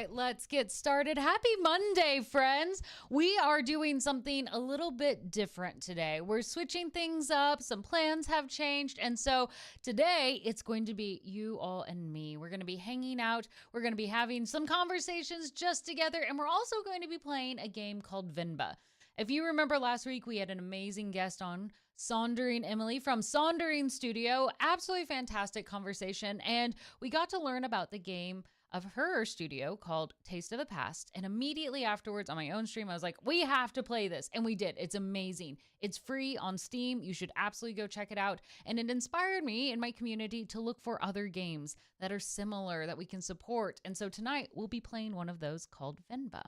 right, let's get started. Happy Monday, friends. We are doing something a little bit different today. We're switching things up. Some plans have changed. And so today it's going to be you all and me. We're going to be hanging out. We're going to be having some conversations just together. And we're also going to be playing a game called Venba. If you remember last week, we had an amazing guest on, Saundering Emily from Saundering Studio. Absolutely fantastic conversation. And we got to learn about the game of her studio called Taste of the Past. And immediately afterwards on my own stream, I was like, we have to play this. And we did. It's amazing. It's free on Steam. You should absolutely go check it out. And it inspired me in my community to look for other games that are similar that we can support. And so tonight we'll be playing one of those called Venba.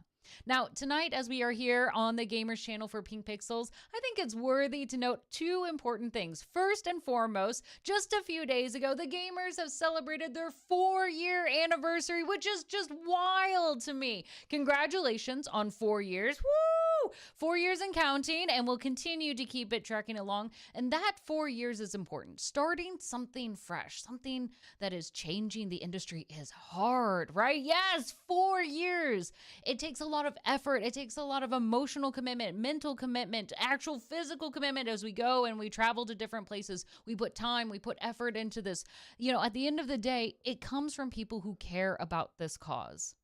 Now, tonight, as we are here on the Gamers channel for Pink Pixels, I think it's worthy to note two important things. First and foremost, just a few days ago, the Gamers have celebrated their 4-year anniversary, which is just wild to me. Congratulations on 4 years. Woo! 4 years and counting, and we'll continue to keep it tracking along. And that 4 years is important. Starting something fresh, something that is changing the industry is hard, right? Yes, 4 years. It takes a lot of effort. It takes a lot of emotional commitment, mental commitment, actual physical commitment as we go and we travel to different places. We put time, we put effort into this. You know, at the end of the day, it comes from people who care about this cause,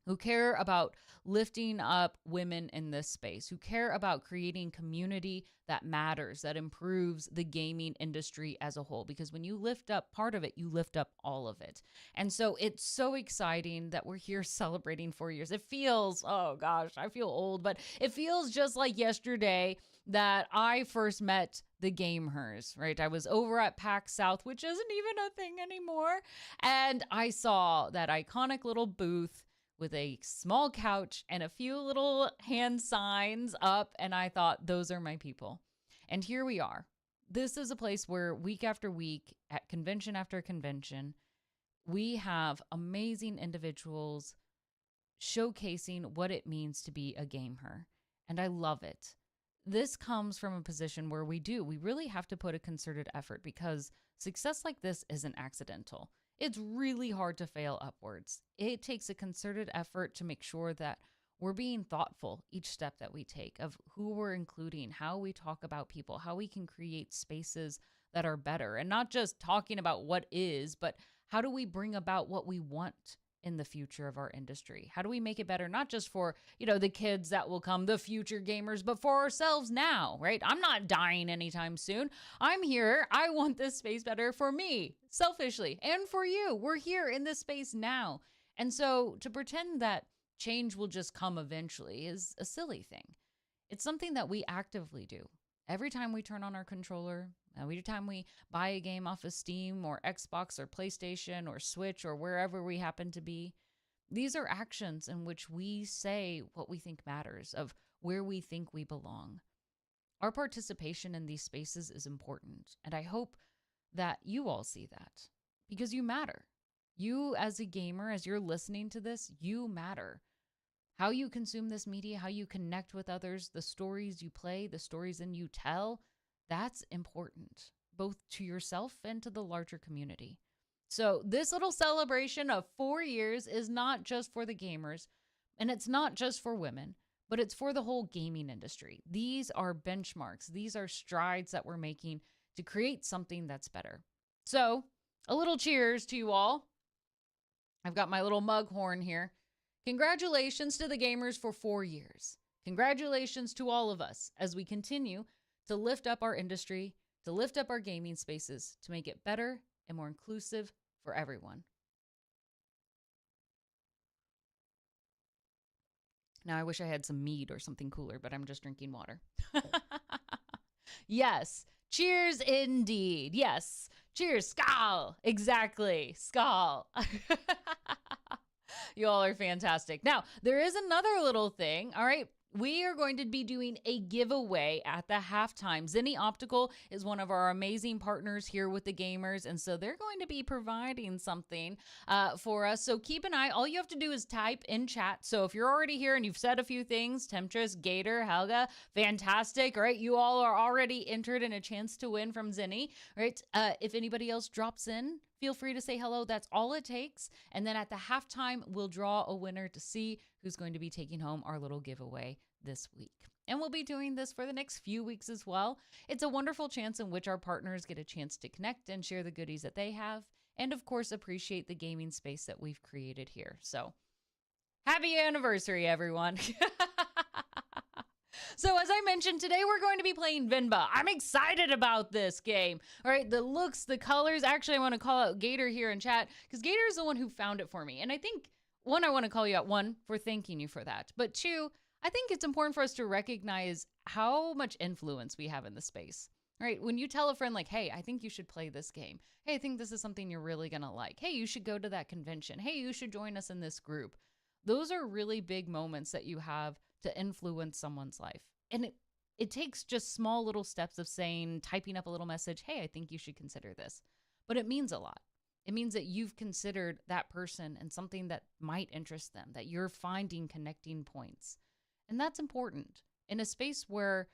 who care about lifting up women in this space, who care about creating community that matters, that improves the gaming industry as a whole. Because when you lift up part of it, you lift up all of it. And so it's so exciting that we're here celebrating 4 years. It feels, oh gosh, I feel old, but it feels just like yesterday that I first met the Gamers, right? I was over at PAX South, which isn't even a thing anymore. And I saw that iconic little booth with a small couch and a few little hand signs up. And I thought, those are my people. And here we are. This is a place where week after week, at convention after convention, we have amazing individuals showcasing what it means to be a gamer. And I love it. This comes from a position where we really have to put a concerted effort because success like this isn't accidental. It's really hard to fail upwards. It takes a concerted effort to make sure that we're being thoughtful each step that we take of who we're including, how we talk about people, how we can create spaces that are better, and not just talking about what is, but how do we bring about what we want in the future of our industry? How do we make it better, not just for, the kids that will come, the future gamers, but for ourselves now, right? I'm not dying anytime soon. I'm here. I want this space better for me, selfishly, and for you. We're here in this space now. And so to pretend that change will just come eventually is a silly thing. It's something that we actively do. Every time we turn on our controller, every time we buy a game off of Steam or Xbox or PlayStation or Switch or wherever we happen to be, these are actions in which we say what we think matters, of where we think we belong. Our participation in these spaces is important, and I hope that you all see that because you matter. You as a gamer, as you're listening to this, you matter. How you consume this media, how you connect with others, the stories you play, the stories you tell, that's important, both to yourself and to the larger community. So this little celebration of 4 years is not just for the gamers, and it's not just for women, but it's for the whole gaming industry. These are benchmarks. These are strides that we're making to create something that's better. So a little cheers to you all. I've got my little mug horn here. Congratulations to the gamers for 4 years. Congratulations to all of us as we continue to lift up our industry, to lift up our gaming spaces, to make it better and more inclusive for everyone. Now, I wish I had some mead or something cooler, but I'm just drinking water. Yes. Cheers indeed. Yes. Cheers. Skål. Exactly. Skål. You all are fantastic. Now, there is another little thing. All right. We are going to be doing a giveaway at the halftime. Zenni Optical is one of our amazing partners here with the gamers, and so they're going to be providing something for us. So keep an eye. All you have to do is type in chat. So if you're already here and you've said a few things, Temptress, Gator, Helga, fantastic, right? You all are already entered in a chance to win from Zenni, right? If anybody else drops in, feel free to say hello. That's all it takes. And then at the halftime, we'll draw a winner to see who's going to be taking home our little giveaway this week. And we'll be doing this for the next few weeks as well. It's a wonderful chance in which our partners get a chance to connect and share the goodies that they have. And of course, appreciate the gaming space that we've created here. So happy anniversary, everyone. So as I mentioned, today we're going to be playing Venba. I'm excited about this game. All right, the looks, the colors. Actually, I want to call out Gator here in chat because Gator is the one who found it for me. And I think, one, I want to call you out, one, for thanking you for that. But two, I think it's important for us to recognize how much influence we have in the space. Right? When you tell a friend like, hey, I think you should play this game. Hey, I think this is something you're really going to like. Hey, you should go to that convention. Hey, you should join us in this group. Those are really big moments that you have to influence someone's life. And it takes just small little steps of saying, typing up a little message, hey, I think you should consider this. But it means a lot. It means that you've considered that person and something that might interest them, that you're finding connecting points. And that's important in a space where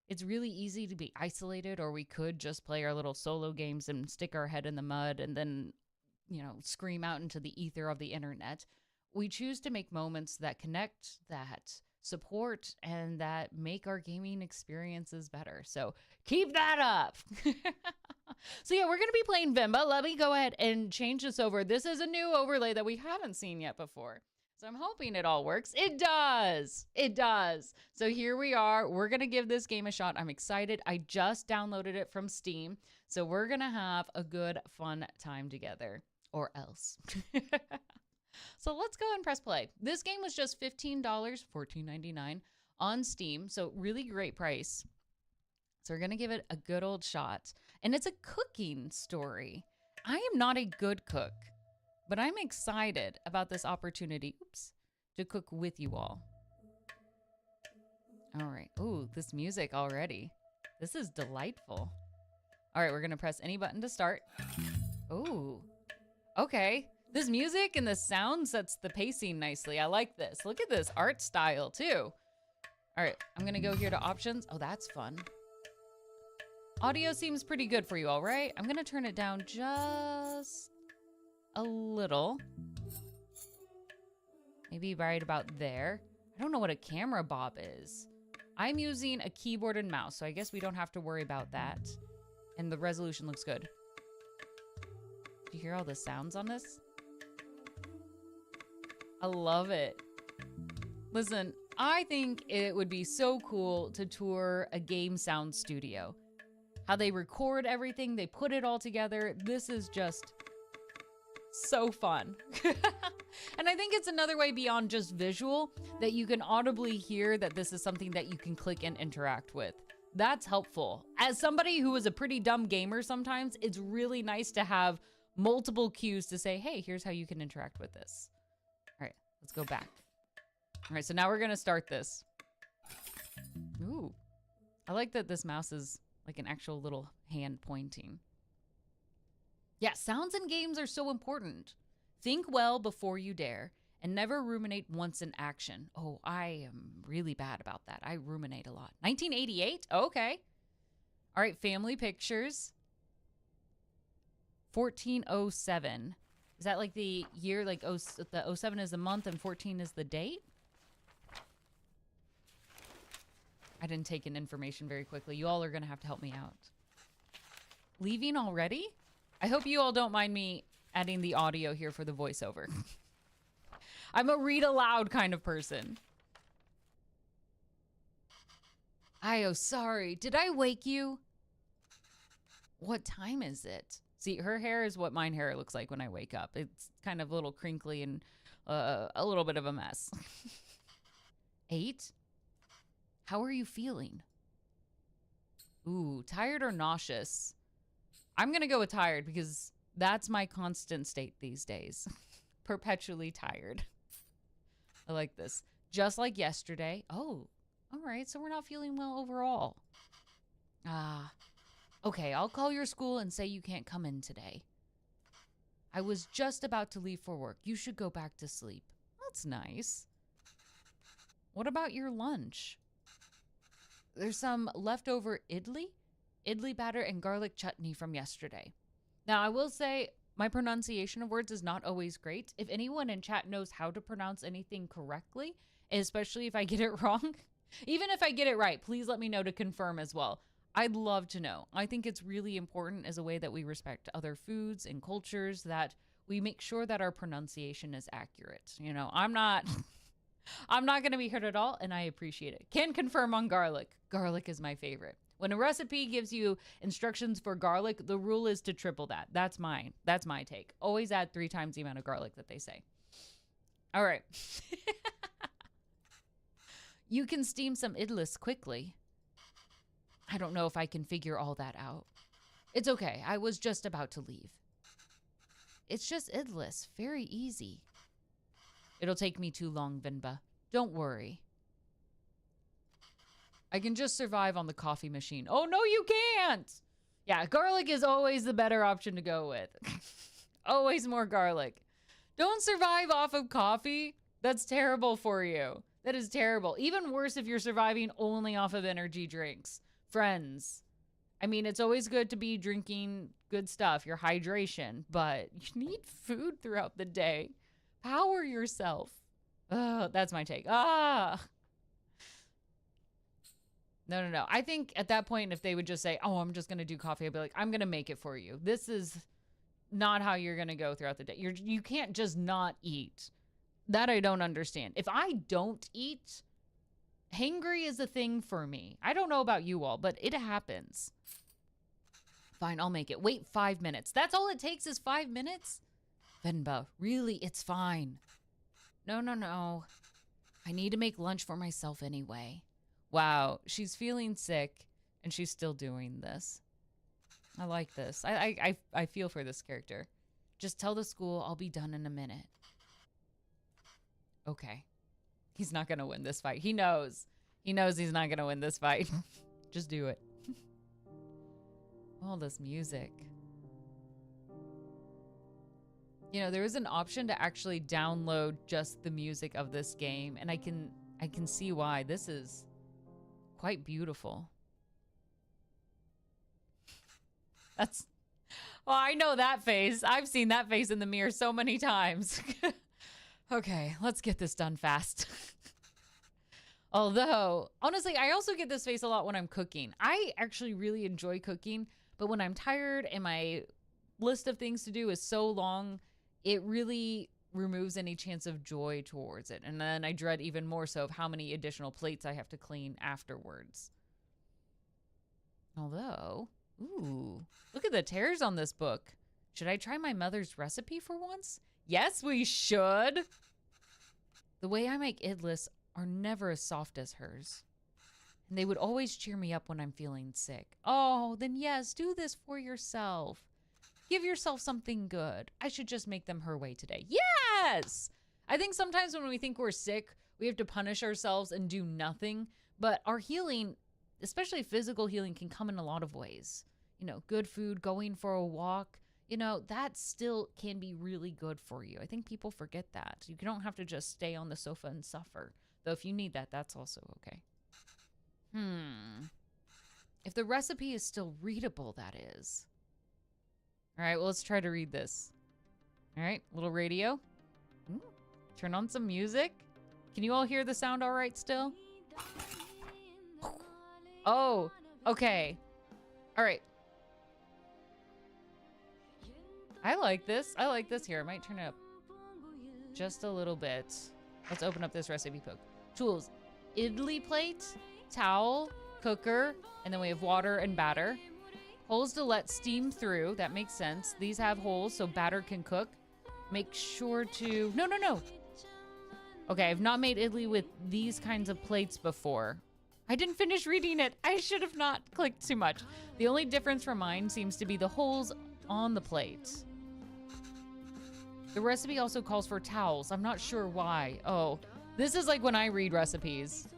it's really easy to be isolated, or we could just play our little solo games and stick our head in the mud and then, scream out into the ether of the internet. We choose to make moments that connect, that support, and that make our gaming experiences better. So keep that up. So yeah, we're going to be playing Venba. Let me go ahead and change this over. This is a new overlay that we haven't seen yet before. So I'm hoping it all works. It does. It does. So here we are. We're going to give this game a shot. I'm excited. I just downloaded it from Steam. So we're going to have a good, fun time together. Or else. So let's go and press play. This game was just $15, $14.99 on Steam. So really great price. So we're going to give it a good old shot. And it's a cooking story. I am not a good cook, but I'm excited about this opportunity, to cook with you all. All right. Ooh, this music already. This is delightful. All right, we're going to press any button to start. Ooh, okay. This music and the sound sets the pacing nicely. I like this. Look at this art style too. All right, I'm gonna go here to options. Oh, that's fun. Audio seems pretty good for you all, right? I'm gonna turn it down just a little. Maybe right about there. I don't know what a camera bob is. I'm using a keyboard and mouse, so I guess we don't have to worry about that. And the resolution looks good. Do you hear all the sounds on this? I love it. Listen, I think it would be so cool to tour a game sound studio. How they record everything, they put it all together. This is just so fun. And I think it's another way beyond just visual that you can audibly hear that this is something that you can click and interact with. That's helpful. As somebody who is a pretty dumb gamer sometimes, it's really nice to have multiple cues to say, hey, here's how you can interact with this. All right, let's go back. All right, so now we're going to start this. Ooh, I like that this mouse is like an actual little hand pointing. Yeah, sounds in games are so important. Think well before you dare, and never ruminate once in action. Oh, I am really bad about that. I ruminate a lot. 1988? Okay. All right, family pictures. 1407. Is that like the year, like the 07 is the month and 14 is the date? I didn't take in information very quickly. You all are going to have to help me out. Leaving already? I hope you all don't mind me adding the audio here for the voiceover. I'm a read aloud kind of person. Io, sorry. Did I wake you? What time is it? See, her hair is what mine hair looks like when I wake up. It's kind of a little crinkly and a little bit of a mess. 8? How are you feeling? Ooh, tired or nauseous? I'm going to go with tired because that's my constant state these days. Perpetually tired. I like this. Just like yesterday. Oh, all right. So we're not feeling well overall. Okay, I'll call your school and say you can't come in today. I was just about to leave for work. You should go back to sleep. That's nice. What about your lunch? There's some leftover idli batter and garlic chutney from yesterday. Now, I will say my pronunciation of words is not always great. If anyone in chat knows how to pronounce anything correctly, especially if I get it wrong, even if I get it right, please let me know to confirm as well. I'd love to know. I think it's really important as a way that we respect other foods and cultures, that we make sure that our pronunciation is accurate. You know, I'm not going to be hurt at all, and I appreciate it. Can confirm on garlic. Garlic is my favorite. When a recipe gives you instructions for garlic, the rule is to triple that. That's mine. That's my take. Always add 3 times the amount of garlic that they say. All right. You can steam some idlis quickly. I don't know if I can figure all that out. It's okay. I was just about to leave. It's just idlis. Very easy. It'll take me too long, Venba. Don't worry. I can just survive on the coffee machine. Oh, no, you can't. Yeah, garlic is always the better option to go with. Always more garlic. Don't survive off of coffee. That's terrible for you. That is terrible. Even worse if you're surviving only off of energy drinks. Friends, I mean, it's always good to be drinking good stuff, your hydration, but you need food throughout the day. Power yourself. That's my take. No. I think at that point, if they would just say, oh, I'm just going to do coffee, I'd be like, I'm going to make it for you. This is not how you're going to go throughout the day. You can't just not eat. That I don't understand. If I don't eat, hangry is a thing for me. I don't know about you all, but it happens. Fine, I'll make it. Wait 5 minutes. That's all it takes is 5 minutes? Venba, really, it's fine. No. I need to make lunch for myself anyway. Wow, she's feeling sick, and she's still doing this. I like this. I feel for this character. Just tell the school I'll be done in a minute. Okay. He's not going to win this fight. He knows. He knows he's not going to win this fight. Just do it. All this music. You know, there is an option to actually download just the music of this game, and I can see why. This is quite beautiful. That's, well, I know that face. I've seen that face in the mirror so many times. Okay, let's get this done fast. Although, honestly, I also get this face a lot when I'm cooking. I actually really enjoy cooking, but when I'm tired and my list of things to do is so long, it really removes any chance of joy towards it. And then I dread even more so of how many additional plates I have to clean afterwards. Although, ooh, look at the tears on this book. Should I try my mother's recipe for once? Yes, we should. The way I make idlis are never as soft as hers. And they would always cheer me up when I'm feeling sick. Oh, then yes, do this for yourself. Give yourself something good. I should just make them her way today. Yes! I think sometimes when we think we're sick, we have to punish ourselves and do nothing. But our healing, especially physical healing, can come in a lot of ways. You know, good food, going for a walk, you know, that still can be really good for you. I think people forget that. You don't have to just stay on the sofa and suffer. Though if you need that, that's also okay. If the recipe is still readable, that is. All right, well, let's try to read this. All right, little radio. Turn on some music. Can you all hear the sound all right still? Oh, okay. All right. I like this. I like this here. I might turn it up just a little bit. Let's open up this recipe book. Tools: idli plate, towel, cooker, and then we have water and batter. Holes to let steam through. That makes sense. These have holes so batter can cook. Make sure to... No. Okay, I've not made idli with these kinds of plates before. I didn't finish reading it. I should have not clicked too much. The only difference from mine seems to be the holes on the plate. The recipe also calls for towels. I'm not sure why. Oh, this is like when I read recipes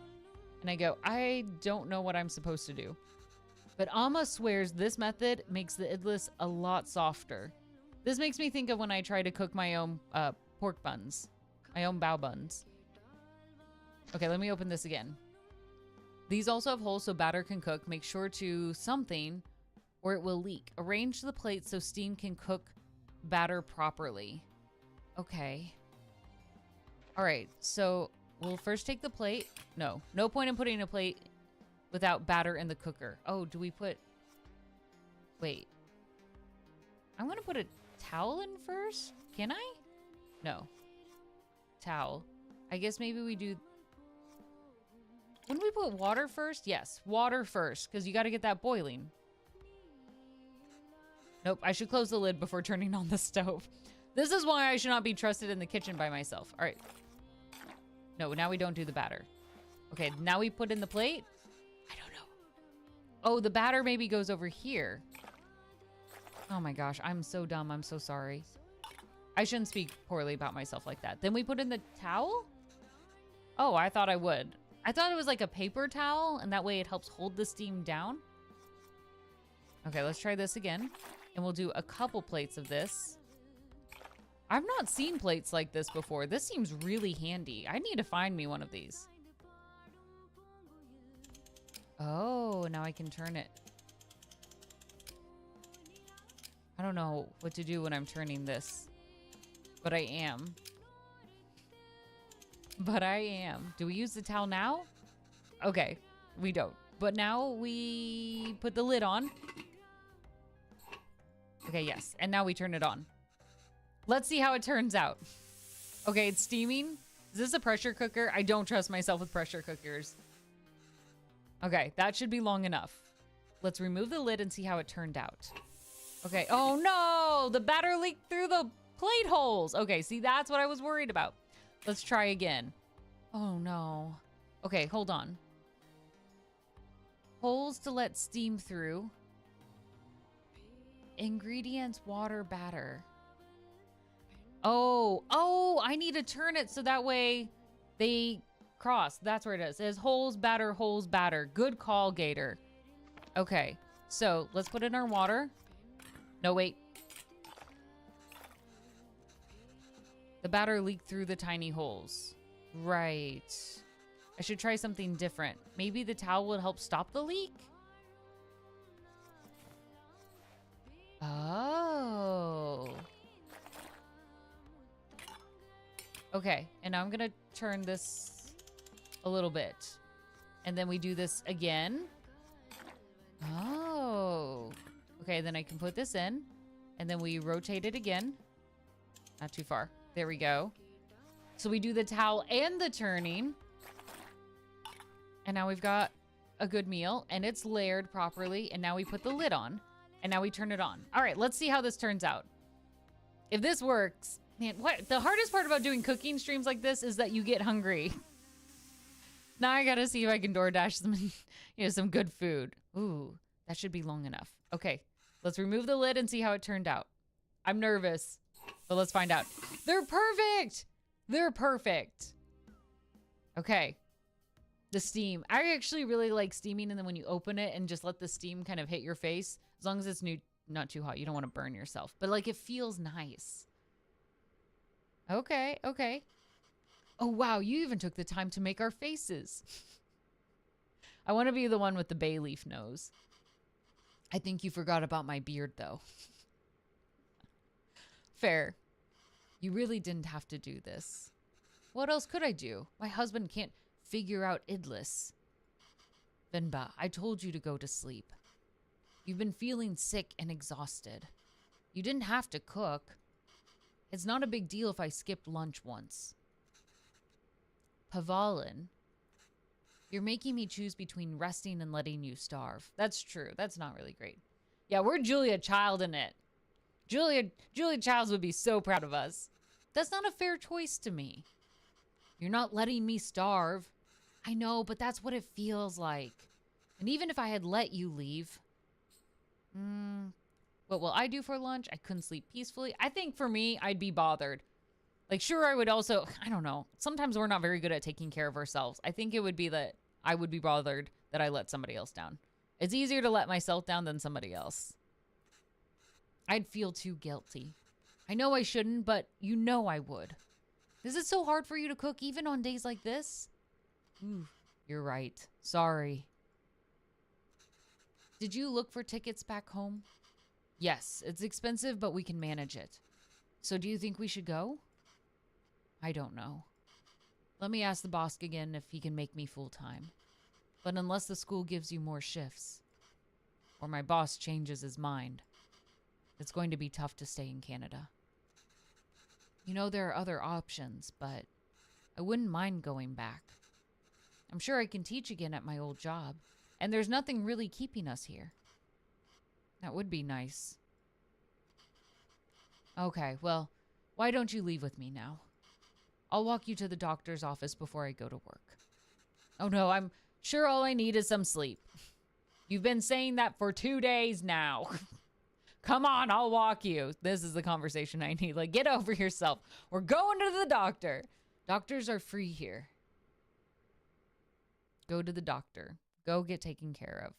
and I go, I don't know what I'm supposed to do. But Amma swears this method makes the idlis a lot softer. This makes me think of when I try to cook my own pork buns, my own bao buns. Okay, let me open this again. These also have holes so batter can cook. Make sure to something or it will leak. Arrange the plate so steam can cook batter properly. Okay. All right, so we'll first take the plate. No point in putting a plate without batter in the cooker. Oh, do we put... Wait. I'm gonna put a towel in first? Can I? No. Towel. I guess maybe we do... Wouldn't we put water first? Yes, water first, because you got to get that boiling. Nope, I should close the lid before turning on the stove. This is why I should not be trusted in the kitchen by myself. All right. No, now we don't do the batter. Okay, now we put in the plate? I don't know. Oh, the batter maybe goes over here. Oh my gosh, I'm so dumb. I'm so sorry. I shouldn't speak poorly about myself like that. Then we put in the towel? Oh, I thought I would. I thought it was like a paper towel, and that way it helps hold the steam down. Okay, let's try this again. And we'll do a couple plates of this. I've not seen plates like this before. This seems really handy. I need to find me one of these. Oh, now I can turn it. I don't know what to do when I'm turning this. But I am. But I am. Do we use the towel now? Okay, we don't. But now we put the lid on. Okay, yes. And now we turn it on. Let's see how it turns out. Okay, it's steaming. Is this a pressure cooker? I don't trust myself with pressure cookers. Okay, that should be long enough. Let's remove the lid and see how it turned out. Okay. Oh, no! The batter leaked through the plate holes. Okay, see, that's what I was worried about. Let's try again. Oh, no. Okay, hold on. Holes to let steam through. Ingredients, water, batter. Oh, I need to turn it so that way they cross. That's where it is. It says holes, batter, holes, batter. Good call, Gator. Okay, so let's put in our water. No, wait. The batter leaked through the tiny holes. Right. I should try something different. Maybe the towel would help stop the leak? Oh. Okay, and now I'm gonna turn this a little bit. And then we do this again. Oh. Okay, then I can put this in. And then we rotate it again. Not too far. There we go. So we do the towel and the turning. And now we've got a good meal. And it's layered properly. And now we put the lid on. And now we turn it on. All right, let's see how this turns out. If this works... Man, what the hardest part about doing cooking streams like this is that you get hungry. Now I gotta see if I can DoorDash some, some good food. Ooh, that should be long enough. Okay, let's remove the lid and see how it turned out. I'm nervous, but let's find out. They're perfect. They're perfect. Okay, the steam. I actually really like steaming, and then when you open it and just let the steam kind of hit your face, as long as it's not too hot, you don't want to burn yourself. But like it feels nice. Okay, okay. Oh, wow, you even took the time to make our faces. I want to be the one with the bay leaf nose. I think you forgot about my beard, though. Fair. You really didn't have to do this. What else could I do? My husband can't figure out Idlis. Venba, I told you to go to sleep. You've been feeling sick and exhausted. You didn't have to cook. It's not a big deal if I skipped lunch once. Pavalin, you're making me choose between resting and letting you starve. That's true. That's not really great. Yeah, we're Julia Child in it. Julia Childs would be so proud of us. That's not a fair choice to me. You're not letting me starve. I know, but that's what it feels like. And even if I had let you leave... What will I do for lunch? I couldn't sleep peacefully. I think for me, I'd be bothered. Like, sure, I would also... I don't know. Sometimes we're not very good at taking care of ourselves. I think it would be that I would be bothered that I let somebody else down. It's easier to let myself down than somebody else. I'd feel too guilty. I know I shouldn't, but you know I would. Is it so hard for you to cook even on days like this? Ooh, you're right. Sorry. Did you look for tickets back home? Yes, it's expensive, but we can manage it. So do you think we should go? I don't know. Let me ask the boss again if he can make me full-time. But unless the school gives you more shifts, or my boss changes his mind, it's going to be tough to stay in Canada. You know, there are other options, but I wouldn't mind going back. I'm sure I can teach again at my old job, and there's nothing really keeping us here. That would be nice. Okay, well, why don't you leave with me now? I'll walk you to the doctor's office before I go to work. Oh no, I'm sure all I need is some sleep. You've been saying that for 2 days now. Come on, I'll walk you. This is the conversation I need. Like, get over yourself. We're going to the doctor. Doctors are free here. Go to the doctor. Go get taken care of.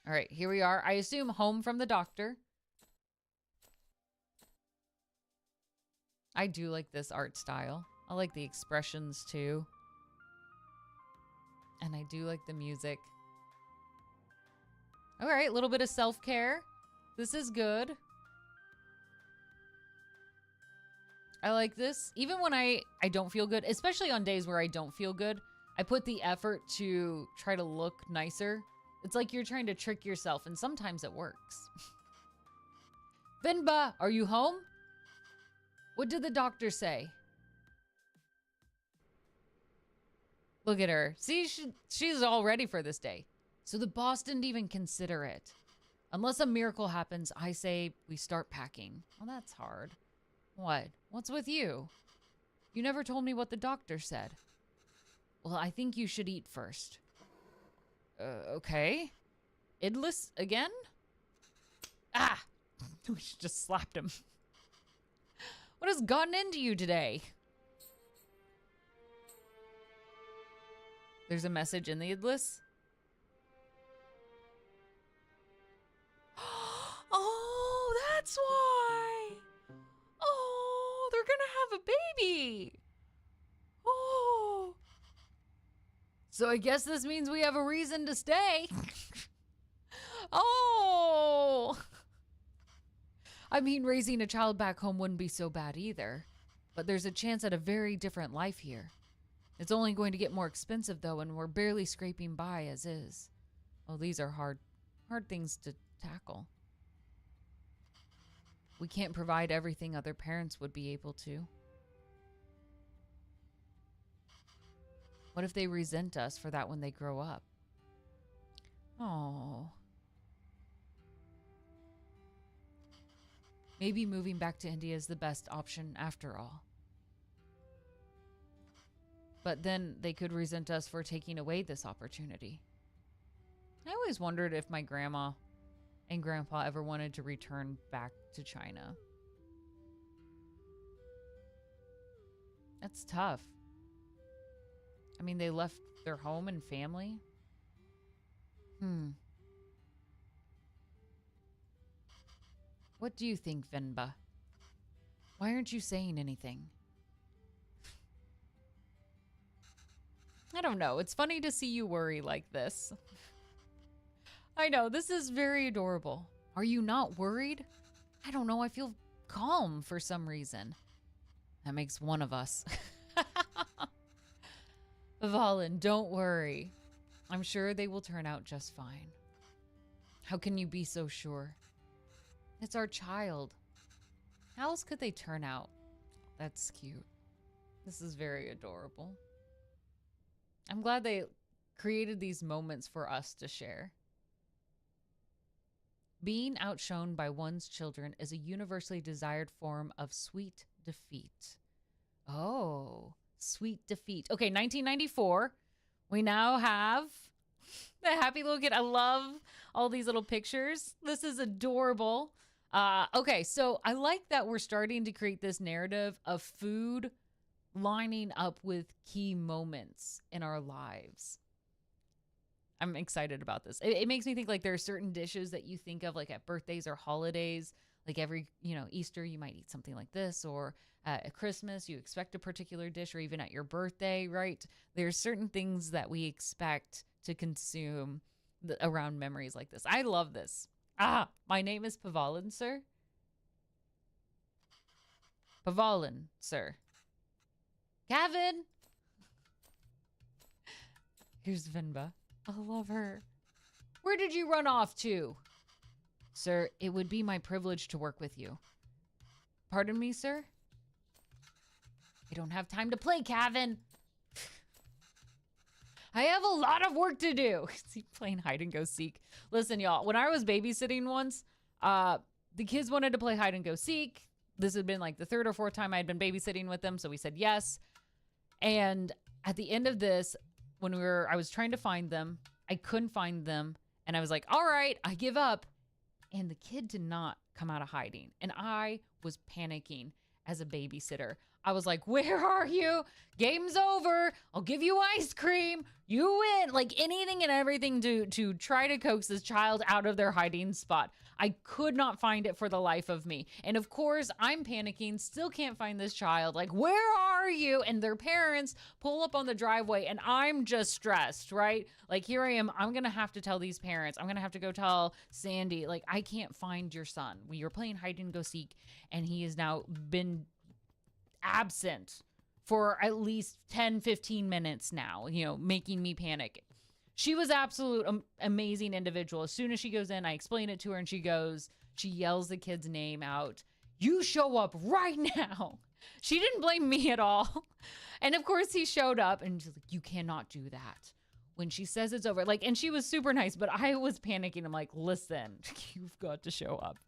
All right, here we are. I assume home from the doctor. I do like this art style. I like the expressions too. And I do like the music. All right, a little bit of self-care. This is good. I like this. Even when I don't feel good, especially on days where I don't feel good, I put the effort to try to look nicer. It's like you're trying to trick yourself, and sometimes it works. Venba, are you home? What did the doctor say? Look at her. See, she's all ready for this day. So the boss didn't even consider it. Unless a miracle happens, I say we start packing. Well, that's hard. What? What's with you? You never told me what the doctor said. Well, I think you should eat first. Okay. Idless again? Ah! We just slapped him. What has gotten into you today? There's a message in the idless. Oh, that's why. Oh, they're gonna have a baby. Oh. So I guess this means we have a reason to stay. Oh. I mean, raising a child back home wouldn't be so bad either. But there's a chance at a very different life here. It's only going to get more expensive, though, and we're barely scraping by as is. Well, these are hard things to tackle. We can't provide everything other parents would be able to. What if they resent us for that when they grow up? Oh. Maybe moving back to India is the best option after all. But then they could resent us for taking away this opportunity. I always wondered if my grandma and grandpa ever wanted to return back to China. That's tough. I mean, they left their home and family. What do you think, Venba? Why aren't you saying anything? I don't know. It's funny to see you worry like this. I know, this is very adorable. Are you not worried? I don't know. I feel calm for some reason. That makes one of us. Valen, don't worry. I'm sure they will turn out just fine. How can you be so sure? It's our child. How else could they turn out? That's cute. This is very adorable. I'm glad they created these moments for us to share. Being outshone by one's children is a universally desired form of sweet defeat. Oh, sweet defeat. Okay, 1994. We now have the happy little kid. I love all these little pictures. This is adorable. Okay, so I like that we're starting to create this narrative of food lining up with key moments in our lives. I'm excited about this. It makes me think like there are certain dishes that you think of like at birthdays or holidays, like every, Easter, you might eat something like this, or at Christmas, you expect a particular dish, or even at your birthday, right? There's certain things that we expect to consume around memories like this. I love this. My name is Pavalin, sir. Pavalin, sir. Gavin! Here's Venba. I love her. Where did you run off to? Sir, it would be my privilege to work with you. Pardon me, sir? I don't have time to play, Gavin. I have a lot of work to do. Is he playing hide and go seek? Listen, y'all, when I was babysitting once, the kids wanted to play hide and go seek. This had been like the third or fourth time I had been babysitting with them, so we said yes. And at the end of this, when I was trying to find them, I couldn't find them, and I was like, all right, I give up. And the kid did not come out of hiding, and I was panicking as a babysitter. I was like, where are you? Game's over. I'll give you ice cream. You win. Like anything and everything to try to coax this child out of their hiding spot. I could not find it for the life of me. And of course, I'm panicking, still can't find this child. Like, where are you? And their parents pull up on the driveway, and I'm just stressed, right? Like, here I am. I'm going to have to tell these parents. I'm going to have to go tell Sandy, like, I can't find your son. We were playing hide and go seek, and he has now been absent for at least 10, 15 minutes now, making me panic. She was absolute amazing individual. As soon as she goes in, I explain it to her, and she yells the kid's name out. You show up right now. She didn't blame me at all. And of course he showed up, and she's like, you cannot do that. When she says it's over, and she was super nice, but I was panicking. I'm like, listen, you've got to show up.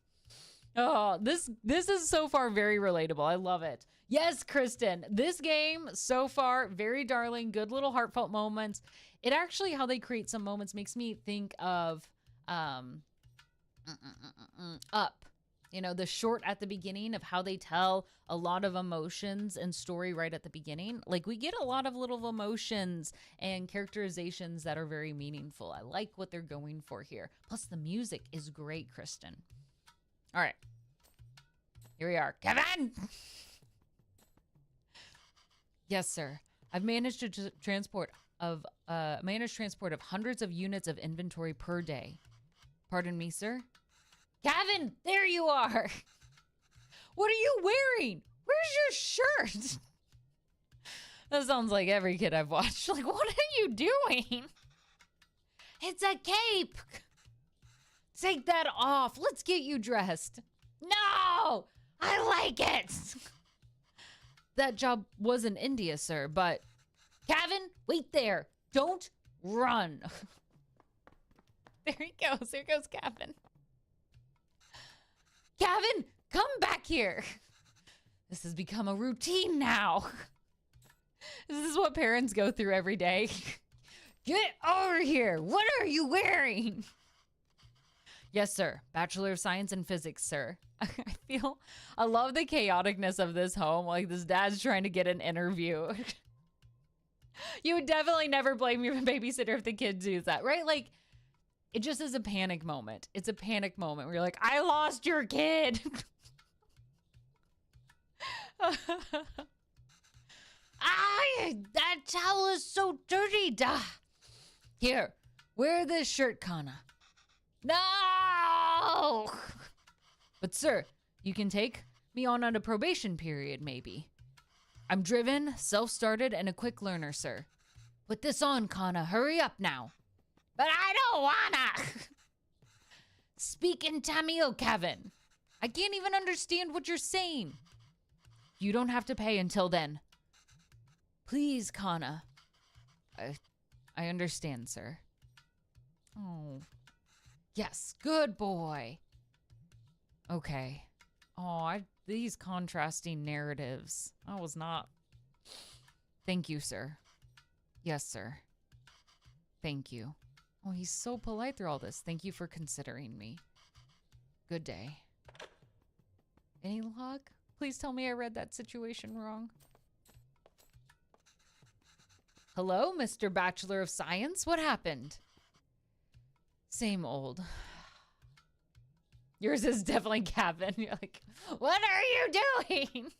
Oh, this is so far very relatable. I love it. Yes, Kristen, this game so far, very darling, good little heartfelt moments. It actually, how they create some moments makes me think of Up. The short at the beginning of how they tell a lot of emotions and story right at the beginning. Like, we get a lot of little emotions and characterizations that are very meaningful. I like what they're going for here. Plus, the music is great, Kristen. All right. Here we are. Kevin! Yes, sir. I've managed transport of hundreds of units of inventory per day. Pardon me, sir? Gavin, there you are. What are you wearing? Where's your shirt? That sounds like every kid I've watched. Like, what are you doing? It's a cape. Take that off. Let's get you dressed. No, I like it. That job was in India, sir, but Gavin, wait there. Don't run. There he goes. There goes Gavin. Gavin, come back here. This has become a routine now. This is what parents go through every day. Get over here. What are you wearing? Yes, sir. Bachelor of Science in Physics, sir. I love the chaoticness of this home. Like, this dad's trying to get an interview. You would definitely never blame your babysitter if the kid does that, right? Like, it just is a panic moment. It's a panic moment where you're like, I lost your kid. That towel is so dirty. Duh. Here, wear this shirt, Kana. No! But sir, you can take me on a probation period, maybe. I'm driven, self-started, and a quick learner, sir. Put this on, Kana. Hurry up now. But I don't wanna. Speak in Tamil, Kevin. I can't even understand what you're saying. You don't have to pay until then. Please, Kana. I understand, sir. Oh. Yes, good boy. Okay. Oh, these contrasting narratives. I was not. Thank you, sir. Yes, sir. Thank you. Oh, he's so polite through all this. Thank you for considering me. Good day. Any luck? Please tell me I read that situation wrong. Hello, Mr. Bachelor of Science. What happened? Same old. Yours is definitely Gavin. You're like, what are you doing?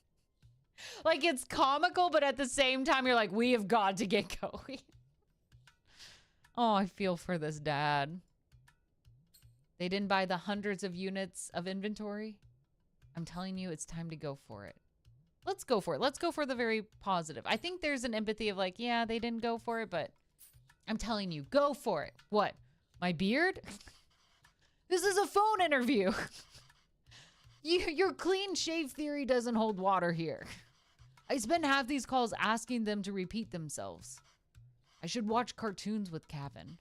Like, it's comical, but at the same time, you're like, we have got to get going. Oh, I feel for this dad. They didn't buy the hundreds of units of inventory. I'm telling you, it's time to go for it. Let's go for it. Let's go for the very positive. I think there's an empathy of like, yeah, they didn't go for it, but I'm telling you, go for it. What? My beard? This is a phone interview. Your clean shave theory doesn't hold water here. I spend half these calls asking them to repeat themselves. I should watch cartoons with Kevin.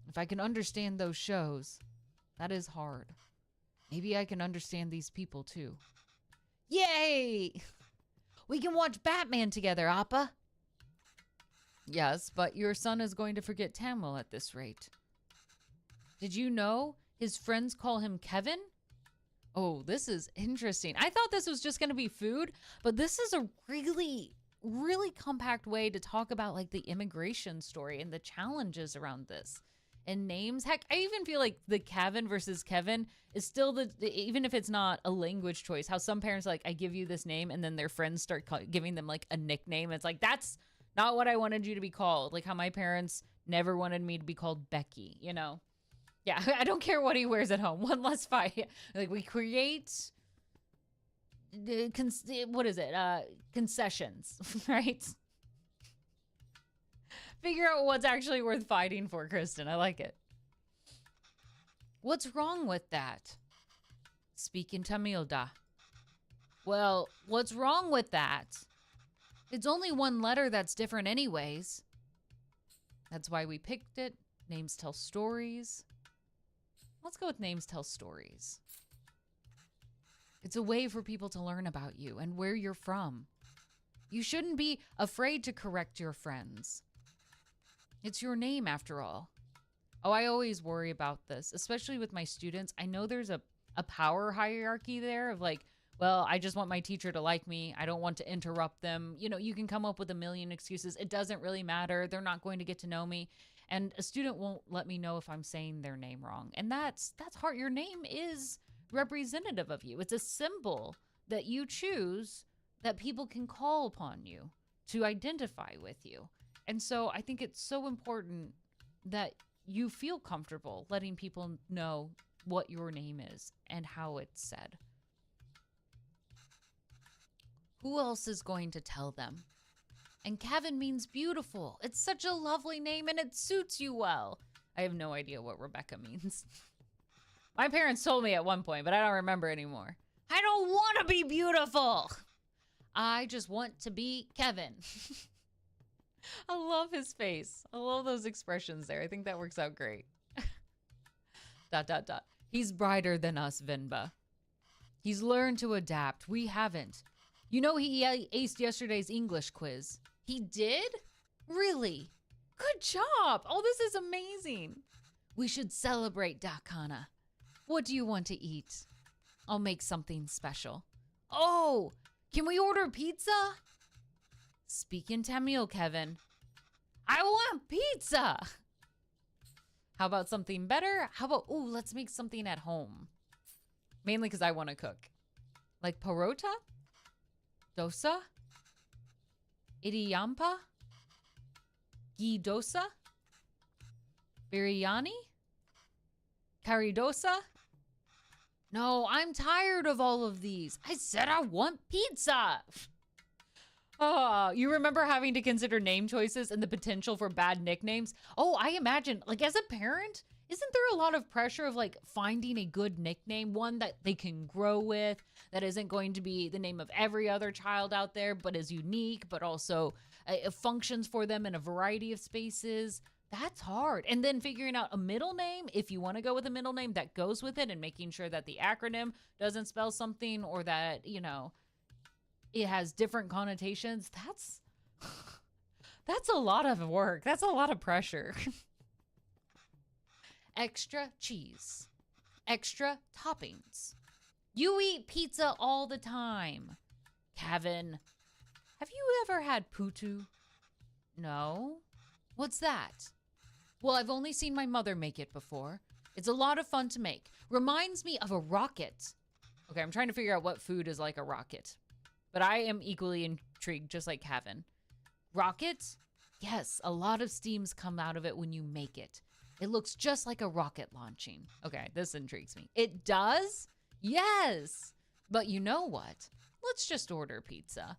If I can understand those shows, that is hard. Maybe I can understand these people too. Yay! We can watch Batman together, Appa. Yes, but your son is going to forget Tamil at this rate. Did you know his friends call him Kevin? Oh, this is interesting. I thought this was just going to be food, but this is a really, really compact way to talk about like the immigration story and the challenges around this. And names, heck, I even feel like the Kevin versus Kevin is still even if it's not a language choice, how some parents are like, I give you this name, and then their friends start giving them like a nickname. It's like, that's not what I wanted you to be called. Like how my parents never wanted me to be called Becky, you know? Yeah, I don't care what he wears at home. One less fight. Like we create, concessions, right? Figure out what's actually worth fighting for, Kristen. I like it. What's wrong with that? Speak in Tamil da. Well, what's wrong with that? It's only one letter that's different anyways. That's why we picked it. Names tell stories. Let's go with names tell stories. It's a way for people to learn about you and where you're from. You shouldn't be afraid to correct your friends. It's your name, after all. Oh, I always worry about this, especially with my students. I know there's a power hierarchy there of like, well, I just want my teacher to like me. I don't want to interrupt them. You know, you can come up with a million excuses. It doesn't really matter. They're not going to get to know me. And a student won't let me know if I'm saying their name wrong. And that's hard. Your name is representative of you. It's a symbol that you choose that people can call upon you to identify with you. And so I think it's so important that you feel comfortable letting people know what your name is and how it's said. Who else is going to tell them? And Kevin means beautiful. It's such a lovely name and it suits you well. I have no idea what Rebecca means. My parents told me at one point, but I don't remember anymore. I don't want to be beautiful. I just want to be Kevin. I love his face. I love those expressions there. I think that works out great. ... He's brighter than us, Venba. He's learned to adapt. We haven't. You know he aced yesterday's English quiz. He did? Really? Good job. Oh, this is amazing. We should celebrate, Dakana. What do you want to eat? I'll make something special. Oh, can we order pizza? Speak in Tamil, Kevin. I want pizza. How about something better? How about, ooh, let's make something at home. Mainly because I want to cook. Like parota? Dosa? Idiampa? Ghee dosa? Biryani? Caridosa? No, I'm tired of all of these. I said I want pizza. Oh, you remember having to consider name choices and the potential for bad nicknames? Oh, I imagine, like as a parent, isn't there a lot of pressure of like finding a good nickname, one that they can grow with, that isn't going to be the name of every other child out there, but is unique, but also functions for them in a variety of spaces? That's hard. And then figuring out a middle name, if you want to go with a middle name that goes with it, and making sure that the acronym doesn't spell something or that, you know, it has different connotations. That's a lot of work. That's a lot of pressure. Extra cheese. Extra toppings. You eat pizza all the time. Kevin, have you ever had putu? No. What's that? Well, I've only seen my mother make it before. It's a lot of fun to make. Reminds me of a rocket. Okay, I'm trying to figure out what food is like a rocket. But I am equally intrigued, just like Kevin. Rocket? Yes, a lot of steams come out of it when you make it. It looks just like a rocket launching. Okay, this intrigues me. It does? Yes. But you know what? let's just order pizza.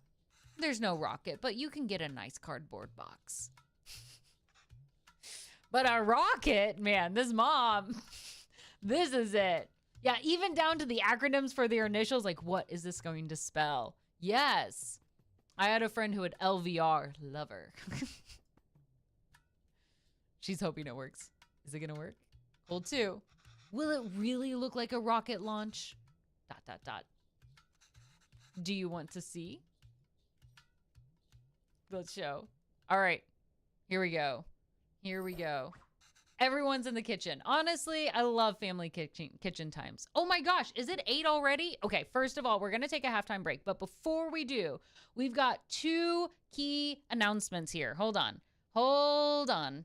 There's no rocket, but you can get a nice cardboard box. But a rocket, man, this mom, this is it. Yeah, even down to the acronyms for their initials, like, what is this going to spell? Yes. I had a friend who had LVR, lover. She's hoping it works. Is it going to work? Hold 2. Will it really look like a rocket launch? ... Do you want to see? Let's show. All right. Here we go. Here we go. Everyone's in the kitchen. Honestly, I love family kitchen times. Oh my gosh, is it 8 already? Okay, first of all, we're going to take a halftime break. But before we do, we've got 2 key announcements here. Hold on. Hold on.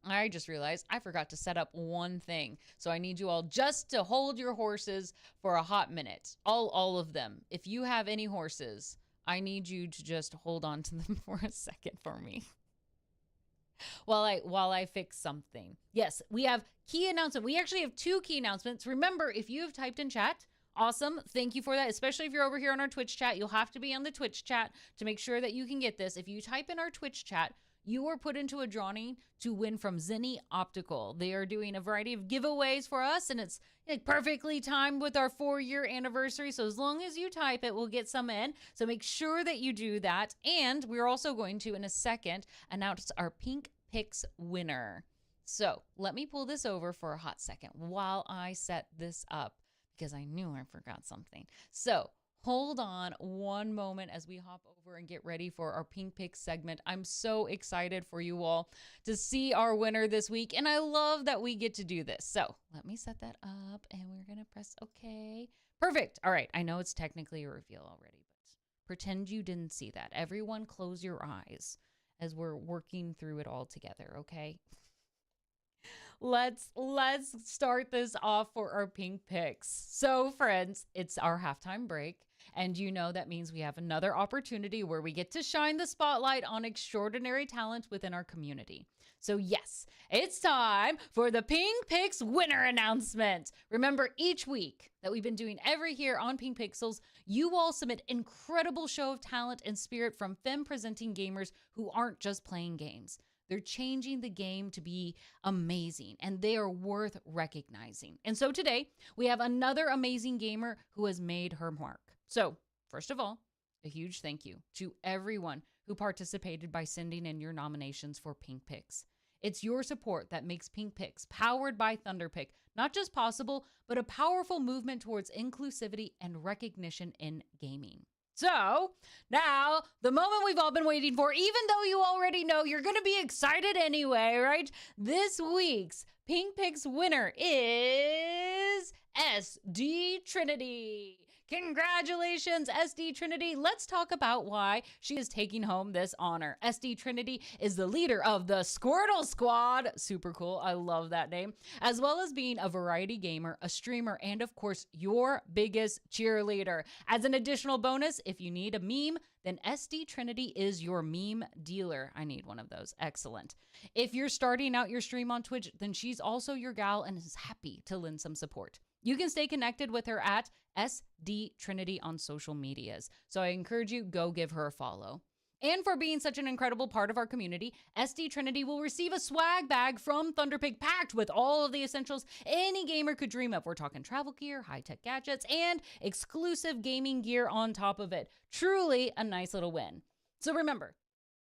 I just realized I forgot to set up one thing. So I need you all just to hold your horses for a hot minute. All of them. If you have any horses, I need you to just hold on to them for a second for me. While I fix something. Yes, we have key announcement. We actually have 2 key announcements. Remember, if you have typed in chat, awesome. Thank you for that. Especially if you're over here on our Twitch chat, you'll have to be on the Twitch chat to make sure that you can get this. If you type in our Twitch chat, you are put into a drawing to win from Zinni Optical. They are doing a variety of giveaways for us, and it's perfectly timed with our 4-year anniversary. So as long as you type it, we'll get some in. So make sure that you do that. And we're also going to, in a second, announce our Pink Picks winner. So let me pull this over for a hot second while I set this up, because I knew I forgot something. So hold on one moment as we hop over and get ready for our Pink Picks segment. I'm so excited for you all to see our winner this week, and I love that we get to do this. So let me set that up, and we're going to press OK. Perfect. All right. I know it's technically a reveal already, but pretend you didn't see that. Everyone close your eyes as we're working through it all together, okay? Let's start this off for our Pink Picks. So friends, it's our halftime break. And you know that means we have another opportunity where we get to shine the spotlight on extraordinary talent within our community. So yes, it's time for the Pink Picks winner announcement. Remember, each week that we've been doing every here on Pink Pixels, you all submit incredible show of talent and spirit from femme-presenting gamers who aren't just playing games. They're changing the game to be amazing, and they are worth recognizing. And so today, we have another amazing gamer who has made her mark. So, first of all, a huge thank you to everyone who participated by sending in your nominations for Pink Picks. It's your support that makes Pink Picks, powered by Thunderpick, not just possible, but a powerful movement towards inclusivity and recognition in gaming. So, now, the moment we've all been waiting for, even though you already know, you're going to be excited anyway, right? This week's Pink Picks winner is SD Trinity. Congratulations, SD Trinity. Let's talk about why she is taking home this honor. SD Trinity is the leader of the Squirtle Squad. Super cool. I love that name. As well as being a variety gamer, a streamer, and of course, your biggest cheerleader. As an additional bonus, if you need a meme, then SD Trinity is your meme dealer. I need one of those. Excellent. If you're starting out your stream on Twitch, then she's also your gal and is happy to lend some support. You can stay connected with her at SD Trinity on social medias. So I encourage you, go give her a follow. And for being such an incredible part of our community, SD Trinity will receive a swag bag from Thunderpick packed with all of the essentials any gamer could dream of. We're talking travel gear, high-tech gadgets, and exclusive gaming gear on top of it. Truly a nice little win. So remember,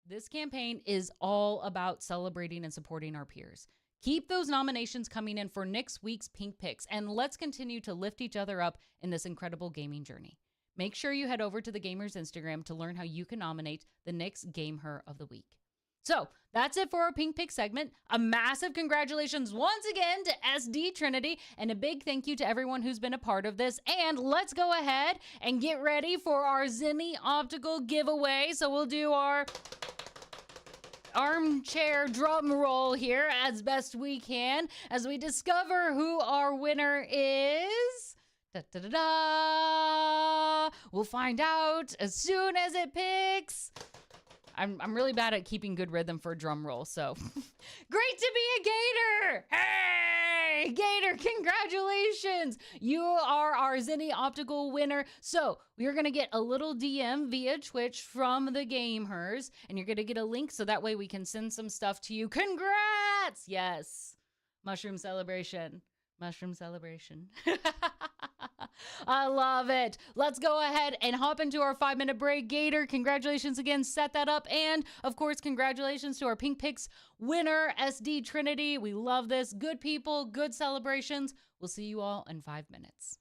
this campaign is all about celebrating and supporting our peers. Keep those nominations coming in for next week's Pink Picks, and let's continue to lift each other up in this incredible gaming journey. Make sure you head over to the Gamer's Instagram to learn how you can nominate the next Game Her of the Week. So that's it for our Pink Pick segment. A massive congratulations once again to SD Trinity, and a big thank you to everyone who's been a part of this. And let's go ahead and get ready for our Zinni Optical giveaway. So we'll do our armchair drum roll here as best we can as we discover who our winner is. Da, da, da, da. We'll find out as soon as it picks. I'm really bad at keeping good rhythm for a drum roll. So great to be a Gator. Hey, Gator, congratulations. You are our Zenny Optical winner. So we're going to get a little DM via Twitch from the gamers, and you're going to get a link so that way we can send some stuff to you. Congrats. Yes. Mushroom celebration. Mushroom celebration. I love it. Let's go ahead and hop into our 5-minute break. Gator, congratulations again. Set that up. And of course, congratulations to our Pink Picks winner, SD Trinity. We love this. Good people, good celebrations. We'll see you all in 5 minutes.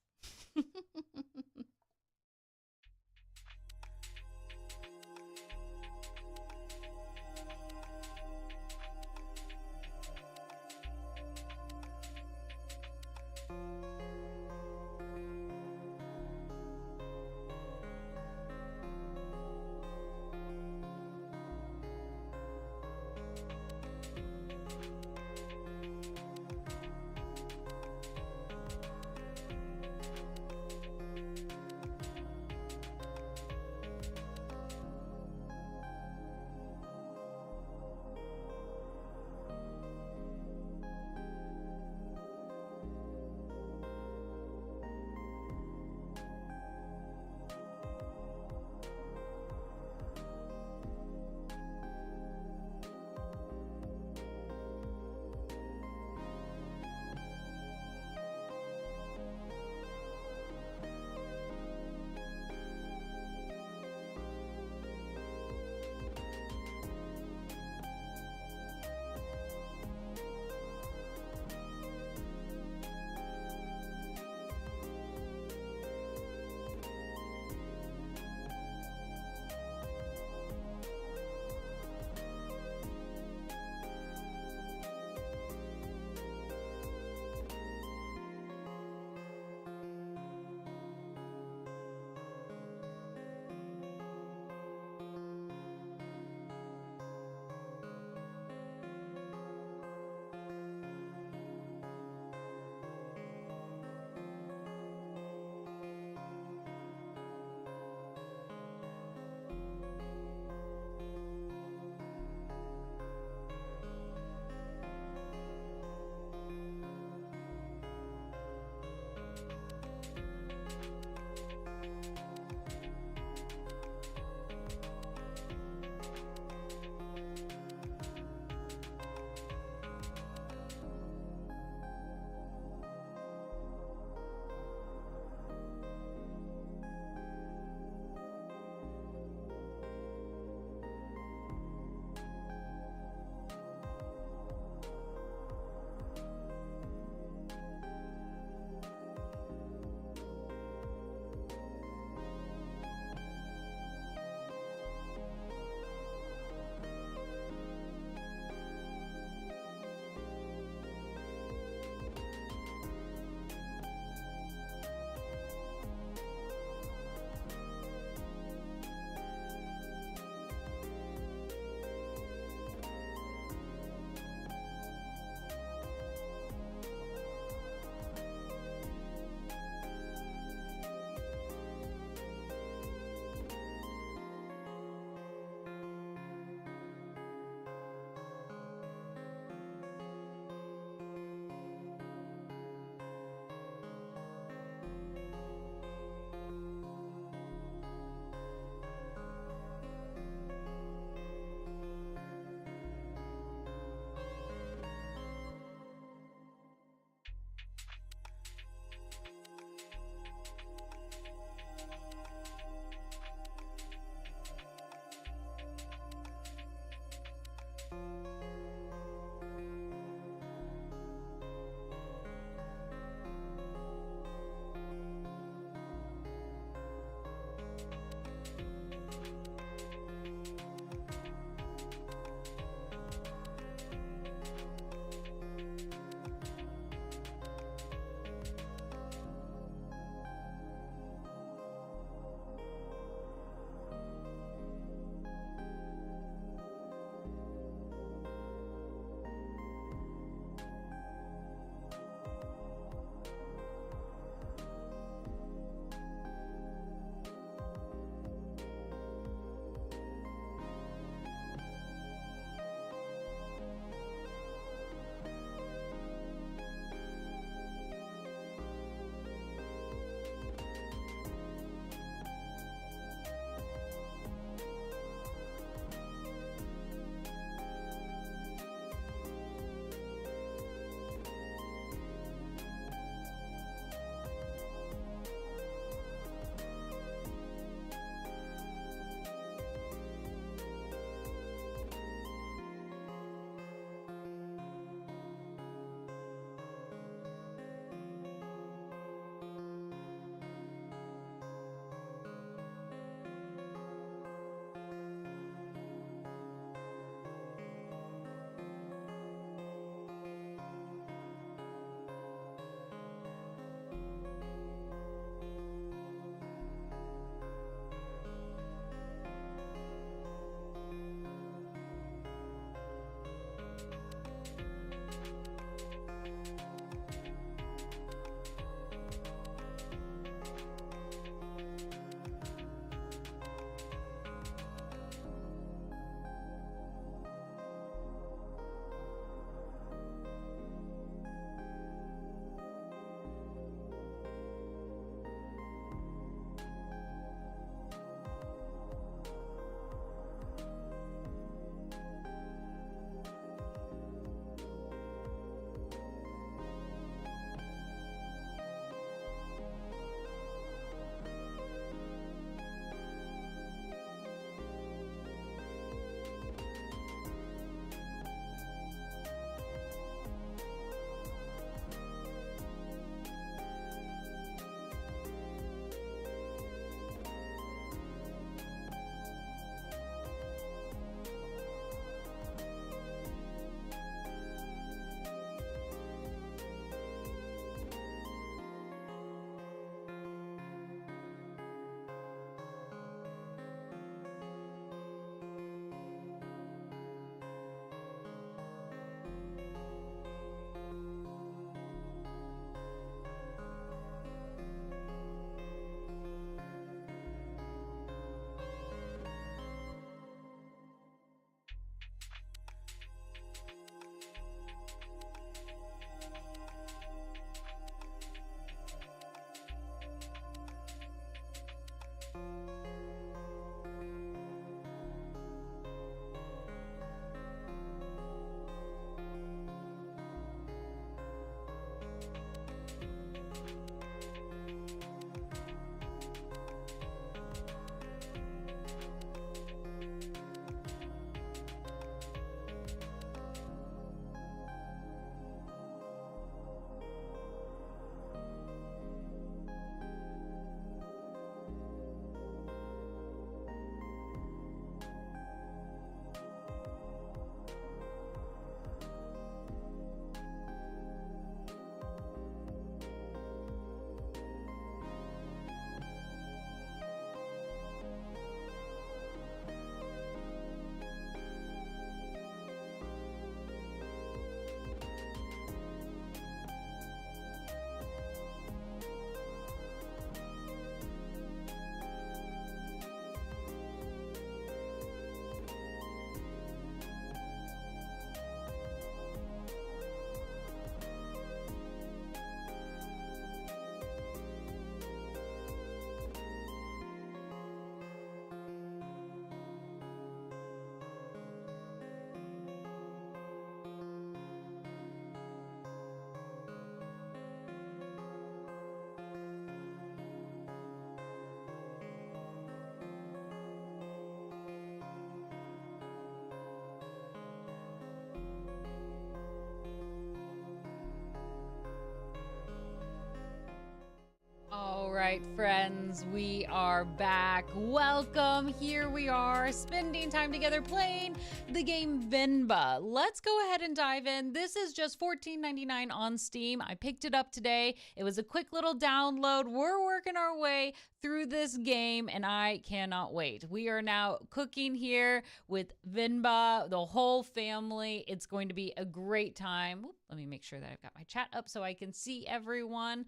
right, friends, we are back. Welcome. Here we are, spending time together playing the game Venba. Let's go ahead and dive in. This is just $14.99 on Steam. I picked it up today. It was a quick little download. We're working our way through this game, and I cannot wait. We are now cooking here with Venba, the whole family. It's going to be a great time. Let me make sure that I've got my chat up so I can see everyone.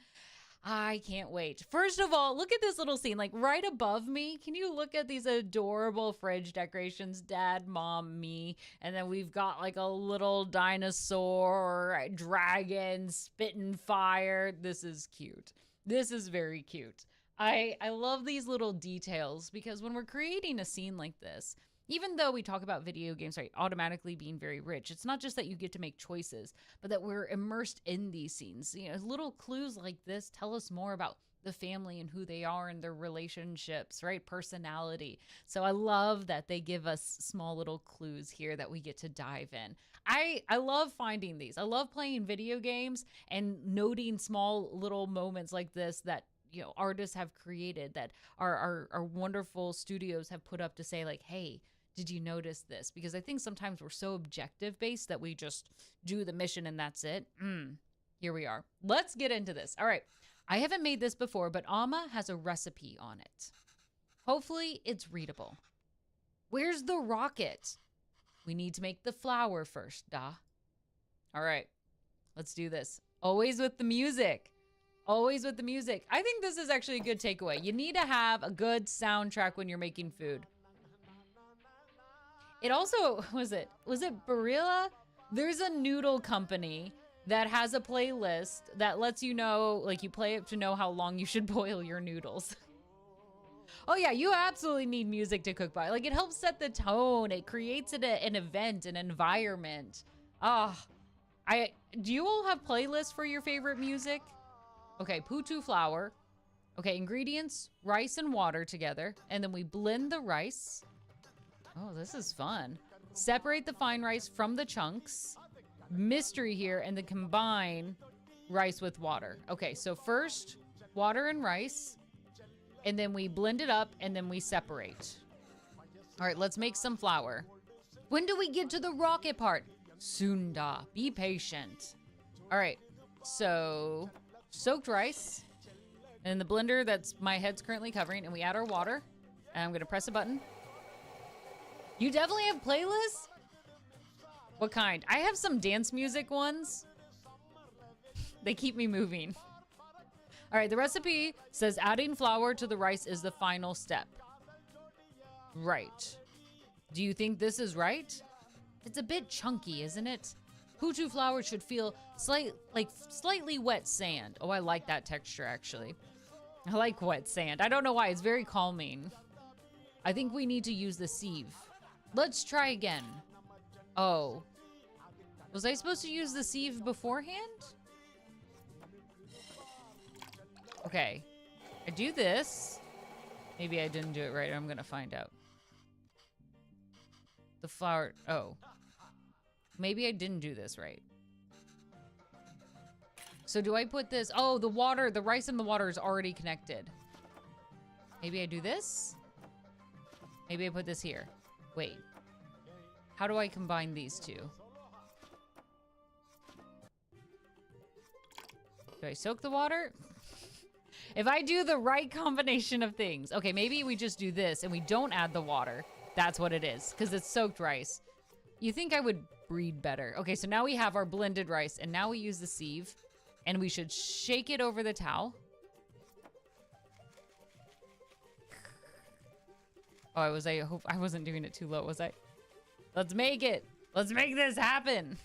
I can't wait. First of all, look at this little scene, like right above me. Can you look at these adorable fridge decorations? Dad, mom, me. And then we've got like a little dinosaur, dragon, spitting fire. This is cute. This is very cute. I love these little details because when we're creating a scene like this, even though we talk about video games, right, automatically being very rich, it's not just that you get to make choices, but that we're immersed in these scenes. You know, little clues like this tell us more about the family and who they are and their relationships, right? Personality. So I love that they give us small little clues here that we get to dive in. I love finding these. I love playing video games and noting small little moments like this that, you know, artists have created, that our wonderful studios have put up to say like, hey, did you notice this? Because I think sometimes we're so objective based that we just do the mission and that's it. Here we are. Let's get into this. All right. I haven't made this before, but Amma has a recipe on it. Hopefully it's readable. Where's the rocket? We need to make the flour first, da. All right. Let's do this. Always with the music. Always with the music. I think this is actually a good takeaway. You need to have a good soundtrack when you're making food. It also, was it Barilla? There's a noodle company that has a playlist that lets you know, like you play it to know how long you should boil your noodles. Oh yeah, you absolutely need music to cook by. Like it helps set the tone. It creates an event, an environment. Do you all have playlists for your favorite music? Okay, putu flour. Okay, ingredients, rice and water together. And then we blend the rice. Oh, this is fun. Separate the fine rice from the chunks. Mystery here, and then combine rice with water. Okay, so first, water and rice. And then we blend it up, and then we separate. All right, let's make some flour. When do we get to the rocket part? Soon, da. Be patient. All right, so soaked rice. And in the blender that's my head's currently covering, and we add our water. And I'm gonna press a button. You definitely have playlists? What kind? I have some dance music ones. They keep me moving. All right, the recipe says adding flour to the rice is the final step. Right. Do you think this is right? It's a bit chunky, isn't it? Putu flour should feel slightly wet sand. Oh, I like that texture, actually. I like wet sand. I don't know why. It's very calming. I think we need to use the sieve. Let's try again. Oh. Was I supposed to use the sieve beforehand? Okay. I do this. Maybe I didn't do it right. I'm gonna find out. The flour. Oh. Maybe I didn't do this right. So do I put this? Oh, the water, the rice and the water is already connected. Maybe I do this? Maybe I put this here. Wait. How do I combine these two? Do I soak the water? If I do the right combination of things. Okay, maybe we just do this and we don't add the water. That's what it is, because it's soaked rice. You think I would breed better. Okay, so now we have our blended rice, and now we use the sieve, and we should shake it over the towel. Oh, I hope I wasn't doing it too low, was I? Let's make it. Let's make this happen.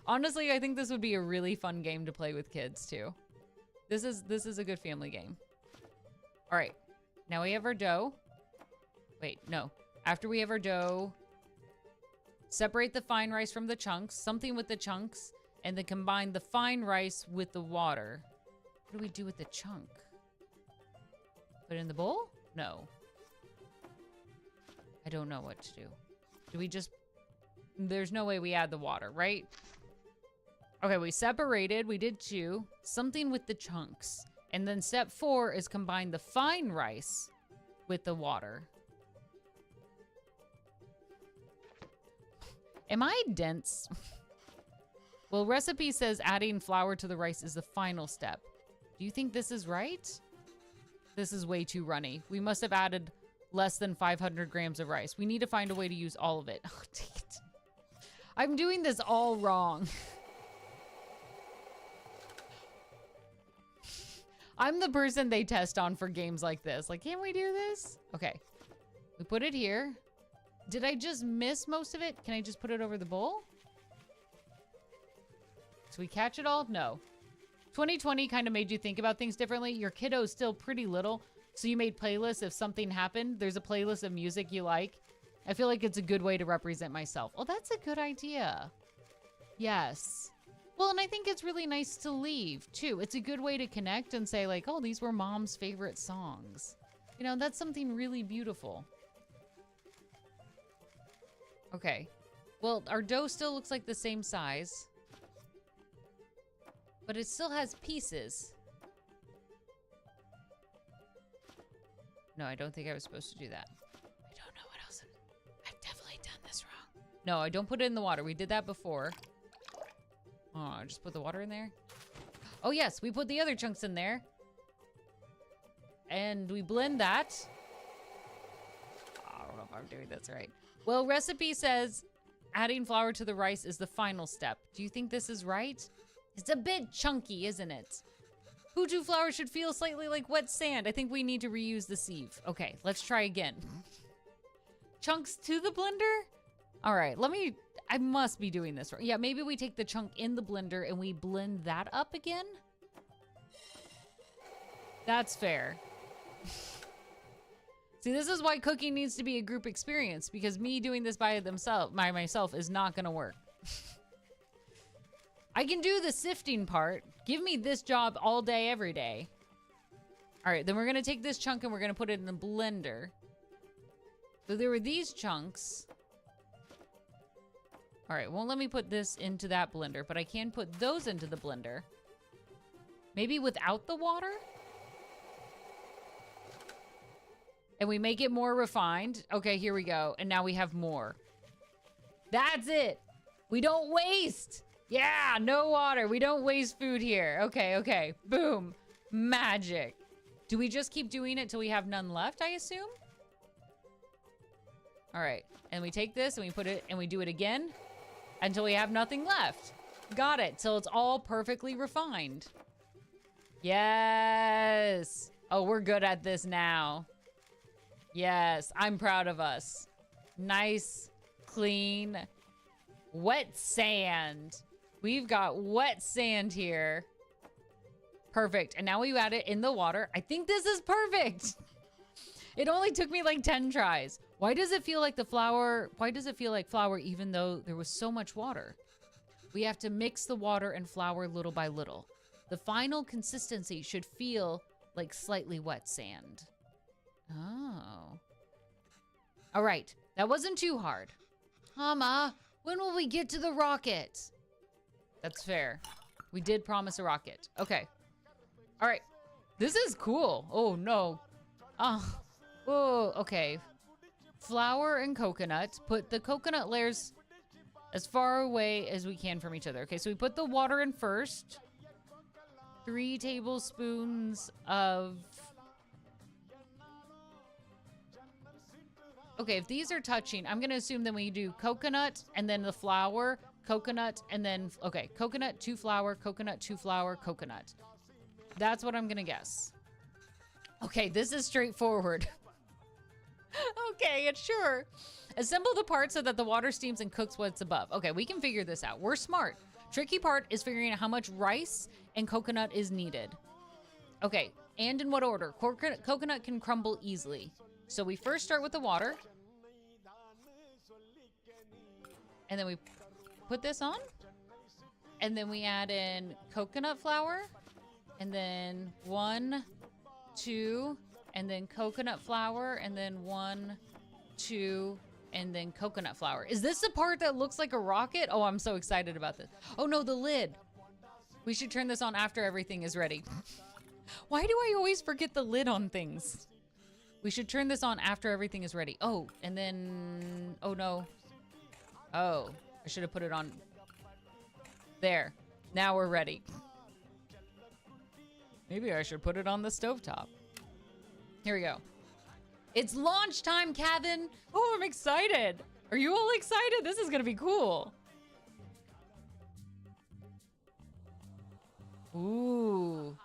Honestly, I think this would be a really fun game to play with kids too. This is a good family game. All right, now we have our dough. Wait, no. After we have our dough, separate the fine rice from the chunks, something with the chunks, and then combine the fine rice with the water. What do we do with the chunk? Put it in the bowl? No. I don't know what to do. Do we just... There's no way we add the water, right? Okay, we separated. We did two. Something with the chunks. And then step 4 is combine the fine rice with the water. Am I dense? Well, recipe says adding flour to the rice is the final step. Do you think this is right? This is way too runny. We must have added less than 500 grams of rice. We need to find a way to use all of it. Oh, dang it. I'm doing this all wrong. I'm the person they test on for games like this. Like, can we do this? Okay. We put it here. Did I just miss most of it? Can I just put it over the bowl? So we catch it all? No. 2020 kind of made you think about things differently. Your kiddo's still pretty little, so you made playlists. If something happened, there's a playlist of music you like. I feel like it's a good way to represent myself. Oh, that's a good idea. Yes. Well, and I think it's really nice to leave, too. It's a good way to connect and say, like, oh, these were Mom's favorite songs. You know, that's something really beautiful. Okay. Well, our dough still looks like the same size. But it still has pieces. No, I don't think I was supposed to do that. I don't know what else. I've definitely done this wrong. No, I don't put it in the water. We did that before. Oh, just put the water in there. Oh, yes, we put the other chunks in there. And we blend that. I don't know if I'm doing this right. Well, recipe says adding flour to the rice is the final step. Do you think this is right? It's a bit chunky, isn't it? Fuju flour should feel slightly like wet sand. I think we need to reuse the sieve. Okay, let's try again. Chunks to the blender? All right, I must be doing this right. Yeah, maybe we take the chunk in the blender and we blend that up again. That's fair. See, this is why cooking needs to be a group experience, because me doing this by myself is not gonna work. I can do the sifting part. Give me this job all day, every day. All right, then we're gonna take this chunk and we're gonna put it in the blender. So there were these chunks. All right, won't let me put this into that blender, but I can put those into the blender. Maybe without the water? And we make it more refined. Okay, here we go. And now we have more. That's it. We don't waste. Yeah, no water. We don't waste food here. Okay, okay. Boom. Magic. Do we just keep doing it till we have none left, I assume? All right. And we take this and we put it and we do it again until we have nothing left. Got it. Till it's all perfectly refined. Yes. Oh, we're good at this now. Yes, I'm proud of us. Nice, clean, wet sand. We've got wet sand here. Perfect. And now we add it in the water. I think this is perfect. It only took me like 10 tries. Why does it feel like flour even though there was so much water? We have to mix the water and flour little by little. The final consistency should feel like slightly wet sand. Oh. All right. That wasn't too hard. Mama, when will we get to the rocket? That's fair. We did promise a rocket. Okay. All right. This is cool. Oh, no. Oh, okay. Flour and coconut. Put the coconut layers as far away as we can from each other. Okay, so we put the water in first. 3 tablespoons of... Okay, if these are touching, I'm going to assume then we do coconut and then the flour, coconut, and then... Okay, coconut, 2 flour, coconut, 2 flour, coconut. That's what I'm going to guess. Okay, this is straightforward. Okay, it's sure. Assemble the parts so that the water steams and cooks what's above. Okay, we can figure this out. We're smart. Tricky part is figuring out how much rice and coconut is needed. Okay, and in what order? Coconut can crumble easily. So we first start with the water. And then we put this on. And then we add in coconut flour. And then 1, 2, and then coconut flour. And then 1, 2, and then coconut flour. Is this the part that looks like a rocket? Oh, I'm so excited about this. Oh no, the lid. We should turn this on after everything is ready. Why do I always forget the lid on things? We should turn this on after everything is ready. Oh, and then... Oh, no. Oh, I should have put it on. There. Now we're ready. Maybe I should put it on the stovetop. Here we go. It's launch time, Kevin. Oh, I'm excited. Are you all excited? This is going to be cool. Ooh.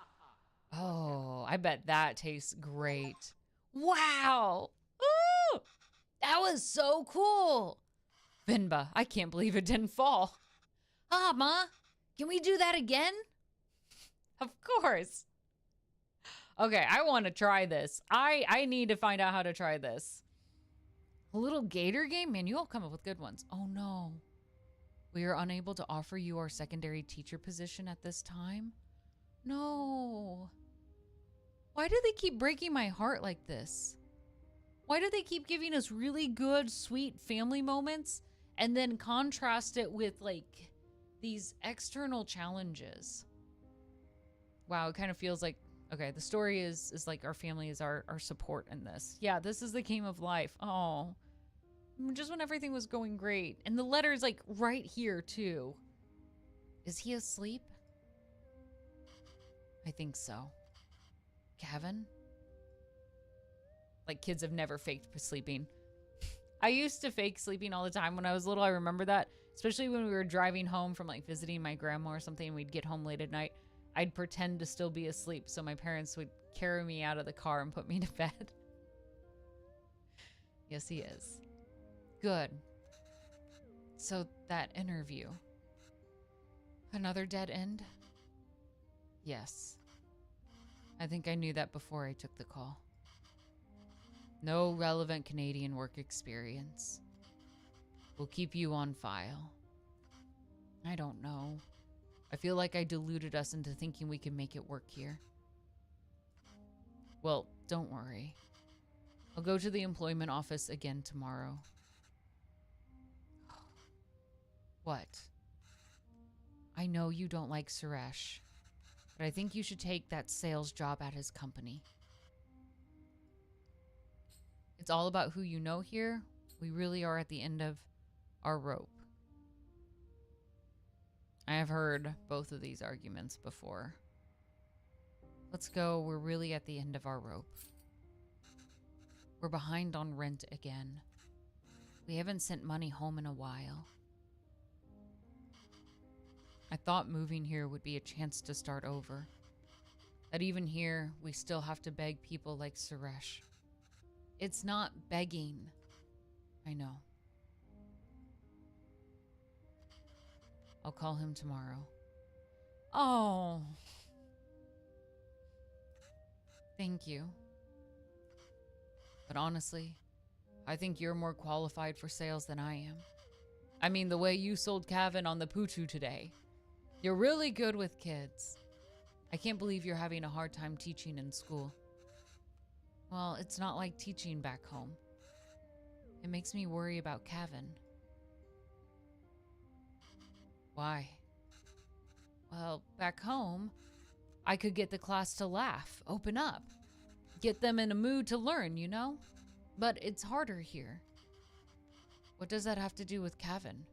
Oh, I bet that tastes great. Wow. Ooh. That was so cool. Venba, I can't believe it didn't fall. Ah, Ma, can we do that again? Of course. Okay, I want to try this. I need to find out how to try this. A little gator game? Man, you all come up with good ones. Oh, no. We are unable to offer you our secondary teacher position at this time. No. Why do they keep breaking my heart like this? Why do they keep giving us really good, sweet family moments and then contrast it with, like, these external challenges? Wow, it kind of feels like, okay, the story is like our family is our support in this. Yeah, this is the game of life. Oh, just when everything was going great. And the letter is, like, right here, too. Is he asleep? I think so. Kevin? Like, kids have never faked sleeping. I used to fake sleeping all the time when I was little. I remember that, especially when we were driving home from, like, visiting my grandma or something, and we'd get home late at night. I'd pretend to still be asleep so my parents would carry me out of the car and put me to bed. Yes, he is. Good. So that interview. Another dead end? Yes. I think I knew that before I took the call. No relevant Canadian work experience. We'll keep you on file. I don't know. I feel like I deluded us into thinking we can make it work here. Well, don't worry. I'll go to the employment office again tomorrow. What? I know you don't like Suresh, but I think you should take that sales job at his company. It's all about who you know here. We really are at the end of our rope. I have heard both of these arguments before. Let's go. We're really at the end of our rope. We're behind on rent again. We haven't sent money home in a while. I thought moving here would be a chance to start over. That even here, we still have to beg people like Suresh. It's not begging. I know. I'll call him tomorrow. Oh. Thank you. But honestly, I think you're more qualified for sales than I am. I mean, the way you sold Kevin on the Poochoo today. You're really good with kids. I can't believe you're having a hard time teaching in school. Well, it's not like teaching back home. It makes me worry about Kevin. Why? Well, back home, I could get the class to laugh, open up, get them in a mood to learn, you know? But it's harder here. What does that have to do with Kevin?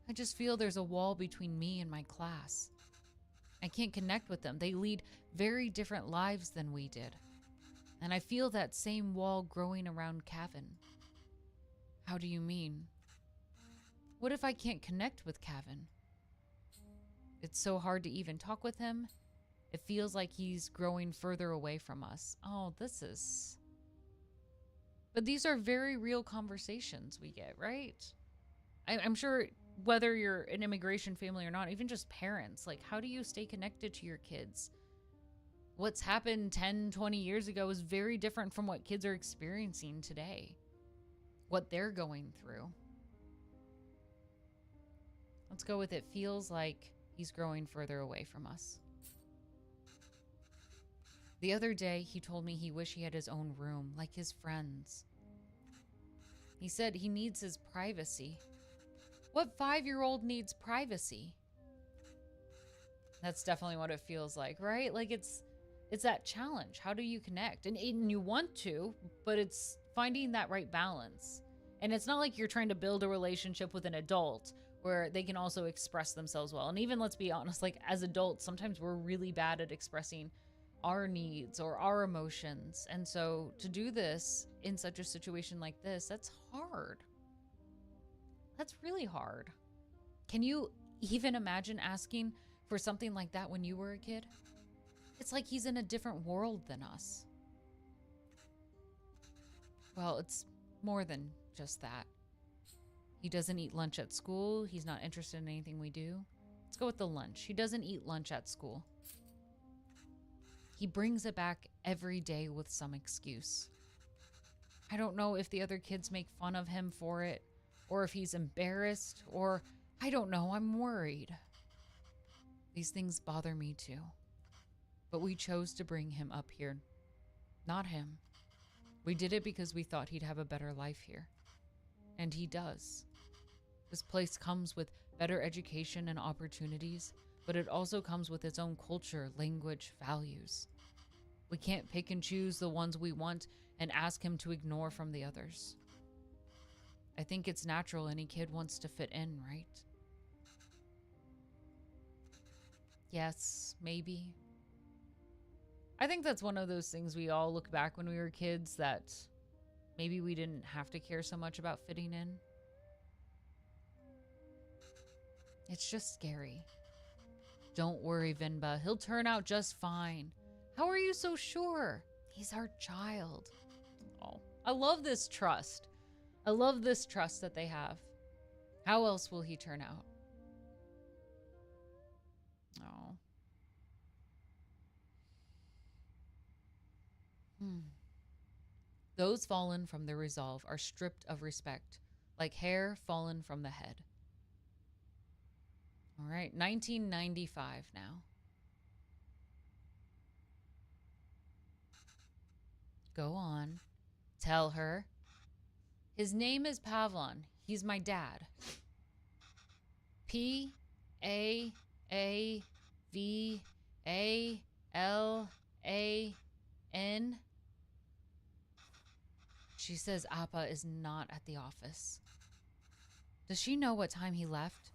I just feel there's a wall between me and my class. I can't connect with them. They lead very different lives than we did. And I feel that same wall growing around Kevin. How do you mean? What if I can't connect with Kevin? It's so hard to even talk with him. It feels like he's growing further away from us. Oh, this is... But these are very real conversations we get, right? I'm sure whether you're an immigration family or not, even just parents, like, how do you stay connected to your kids? What's happened 10, 20 years ago is very different from what kids are experiencing today. What they're going through. Let's go with it. Feels like he's growing further away from us. The other day, he told me he wished he had his own room, like his friends. He said he needs his privacy. What 5-year-old needs privacy? That's definitely what it feels like, right? Like it's It's that challenge. How do you connect? And you want to, but it's finding that right balance. And it's not like you're trying to build a relationship with an adult where they can also express themselves well. And even, let's be honest, like as adults, sometimes we're really bad at expressing our needs or our emotions. And so to do this in such a situation like this, that's hard. That's really hard. Can you even imagine asking for something like that when you were a kid? It's like he's in a different world than us. Well, it's more than just that. He doesn't eat lunch at school. He's not interested in anything we do. Let's go with the lunch. He doesn't eat lunch at school. He brings it back every day with some excuse. I don't know if the other kids make fun of him for it, or if he's embarrassed, or I don't know. I'm worried. These things bother me too. But we chose to bring him up here. Not him. We did it because we thought he'd have a better life here. And he does. This place comes with better education and opportunities, but it also comes with its own culture, language, values. We can't pick and choose the ones we want and ask him to ignore from the others. I think it's natural any kid wants to fit in, right? Yes, maybe. I think that's one of those things we all look back when we were kids that maybe we didn't have to care so much about fitting in. It's just scary. Don't worry, Venba. He'll turn out just fine. How are you so sure? He's our child. Oh, I love this trust. I love this trust that they have. How else will he turn out? Oh. Those fallen from their resolve are stripped of respect, like hair fallen from the head. All right, 1995 now. Go on. Tell her. His name is Pavlon. He's my dad. Pavlan. She says Appa is not at the office. Does she know what time he left?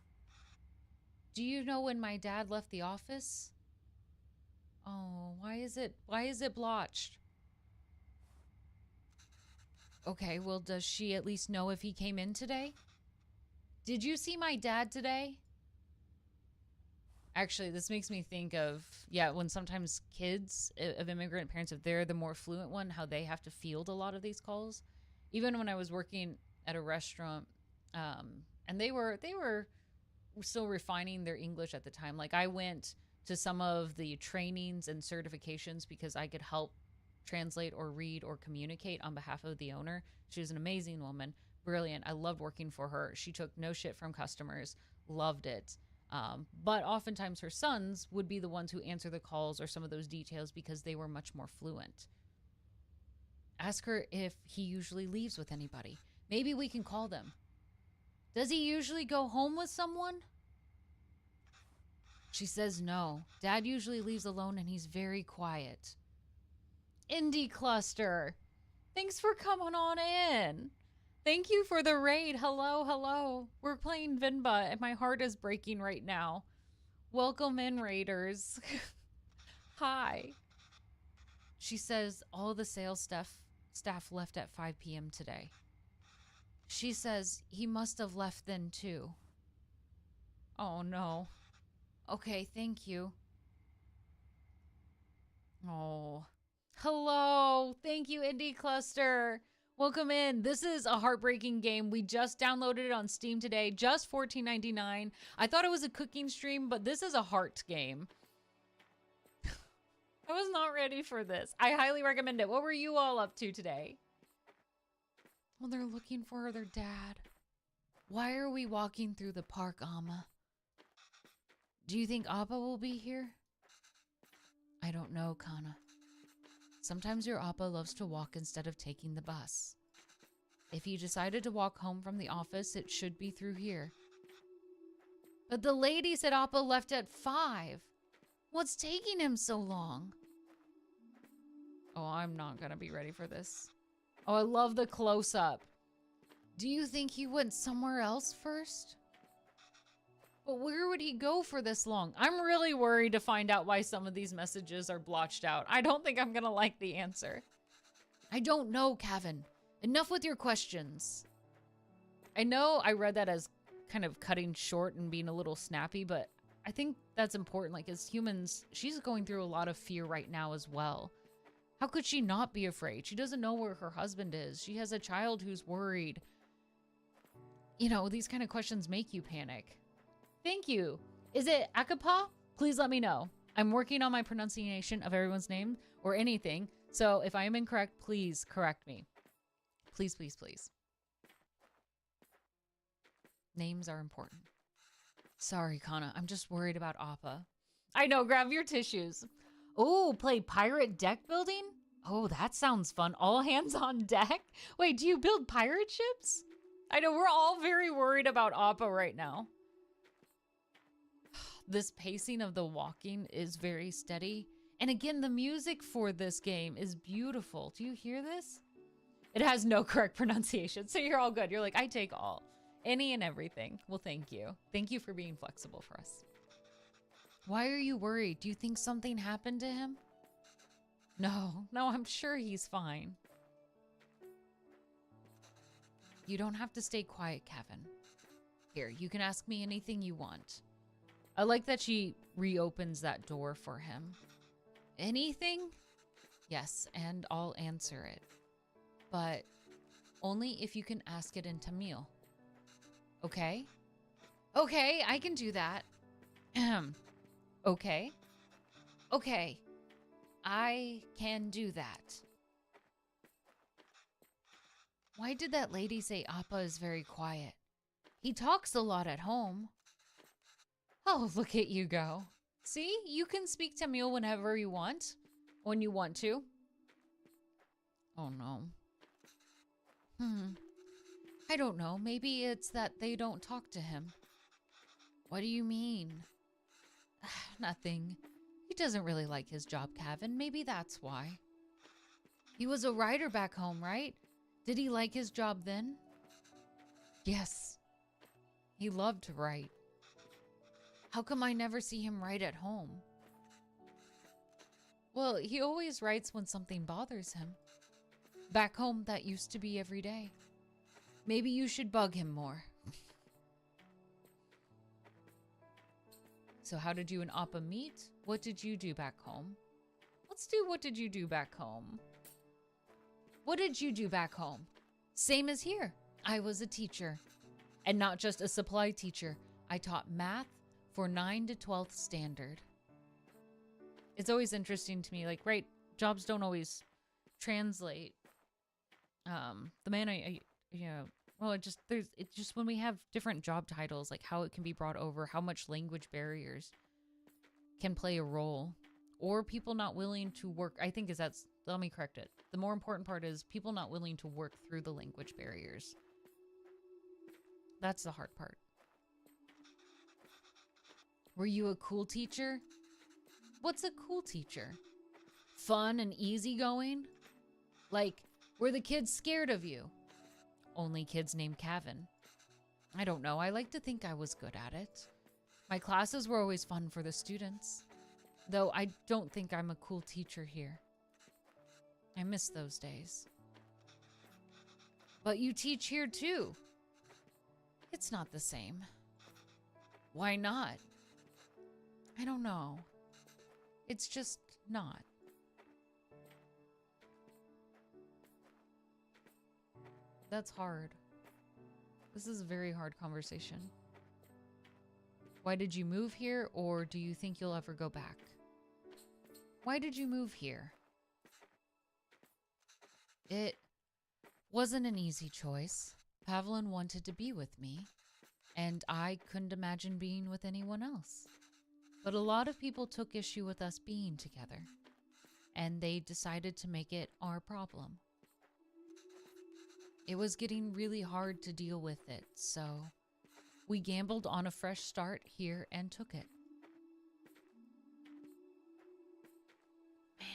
Do you know when my dad left the office? Oh, why is it blotched? Okay, well, does she at least know if he came in today? Did you see my dad today? Actually, this makes me think of, when sometimes kids of immigrant parents, if they're the more fluent one, how they have to field a lot of these calls. Even when I was working at a restaurant, and they were still refining their English at the time. Like I went to some of the trainings and certifications because I could help translate or read or communicate on behalf of the owner. She was an amazing woman, brilliant. I loved working for her. She took no shit from customers, loved it. But oftentimes her sons would be the ones who answer the calls or some of those details because they were much more fluent. Ask her if he usually leaves with anybody. Maybe we can call them. Does he usually go home with someone? She says no. Dad usually leaves alone and he's very quiet. Indie Cluster, thanks for coming on in. Thank you for the raid. Hello. We're playing Venba and my heart is breaking right now. Welcome in, raiders. Hi. She says all the sales staff left at 5 p.m. today. She says he must have left then too. Oh no. Okay, thank you. Oh. Hello. Thank you, Indie Cluster. Welcome in. This is a heartbreaking game. We just downloaded it on Steam today, just $14.99. I thought it was a cooking stream, but this is a heart game. I was not ready for this. I highly recommend it. What were you all up to today? Well, they're looking for their dad. Why are we walking through the park, Amma? Do you think Appa will be here? I don't know, Kana. Sometimes your Appa loves to walk instead of taking the bus. If he decided to walk home from the office, it should be through here. But the lady said Appa left at 5. What's taking him so long? Oh, I'm not gonna be ready for this. Oh, I love the close-up. Do you think he went somewhere else first? But where would he go for this long? I'm really worried to find out why some of these messages are blotched out. I don't think I'm gonna like the answer. I don't know, Kevin. Enough with your questions. I know I read that as kind of cutting short and being a little snappy, but I think that's important. Like, as humans, she's going through a lot of fear right now as well. How could she not be afraid? She doesn't know where her husband is. She has a child who's worried. You know, these kind of questions make you panic. Thank you. Is it Akapa? Please let me know. I'm working on my pronunciation of everyone's name or anything. So if I am incorrect, please correct me. Please, please, please. Names are important. Sorry, Kana. I'm just worried about Appa. I know. Grab your tissues. Oh, play pirate deck building? Oh, that sounds fun. All hands on deck? Wait, do you build pirate ships? I know we're all very worried about Appa right now. This pacing of the walking is very steady. And again, the music for this game is beautiful. Do you hear this? It has no correct pronunciation, so you're all good. You're like, I take all. Any and everything. Well, thank you. Thank you for being flexible for us. Why are you worried? Do you think something happened to him? No, I'm sure he's fine. You don't have to stay quiet, Kevin. Here, you can ask me anything you want. I like that she reopens that door for him. Anything? Yes, and I'll answer it. But only if you can ask it in Tamil. Okay? Okay, I can do that. Okay? Okay. I can do that. Why did that lady say Appa is very quiet? He talks a lot at home. Oh, look at you go. See, you can speak Tamil whenever you want. When you want to. Oh no. I don't know. Maybe it's that they don't talk to him. What do you mean? Nothing. He doesn't really like his job, Kevin. Maybe that's why. He was a writer back home, right? Did he like his job then? Yes. He loved to write. How come I never see him write at home? Well, he always writes when something bothers him. Back home, that used to be every day. Maybe you should bug him more. So how did you and Appa meet? What did you do back home? Let's do what did you do back home? What did you do back home? Same as here. I was a teacher. And not just a supply teacher. I taught math for 9 to 12th standard. It's always interesting to me, like, right, jobs don't always translate. The man well, it's just when we have different job titles, like how it can be brought over, how much language barriers can play a role, or people not willing to work. I think let me correct it. The more important part is people not willing to work through the language barriers. That's the hard part. Were you a cool teacher? What's a cool teacher? Fun and easygoing? Like, were the kids scared of you? Only kids named Kevin. I don't know. I like to think I was good at it. My classes were always fun for the students. Though I don't think I'm a cool teacher here. I miss those days. But you teach here too. It's not the same. Why not? I don't know. It's just not. That's hard. This is a very hard conversation. Why did you move here, or do you think you'll ever go back? Why did you move here? It wasn't an easy choice. Pavlin wanted to be with me, and I couldn't imagine being with anyone else. But a lot of people took issue with us being together, and they decided to make it our problem. It was getting really hard to deal with it, so we gambled on a fresh start here and took it. Man.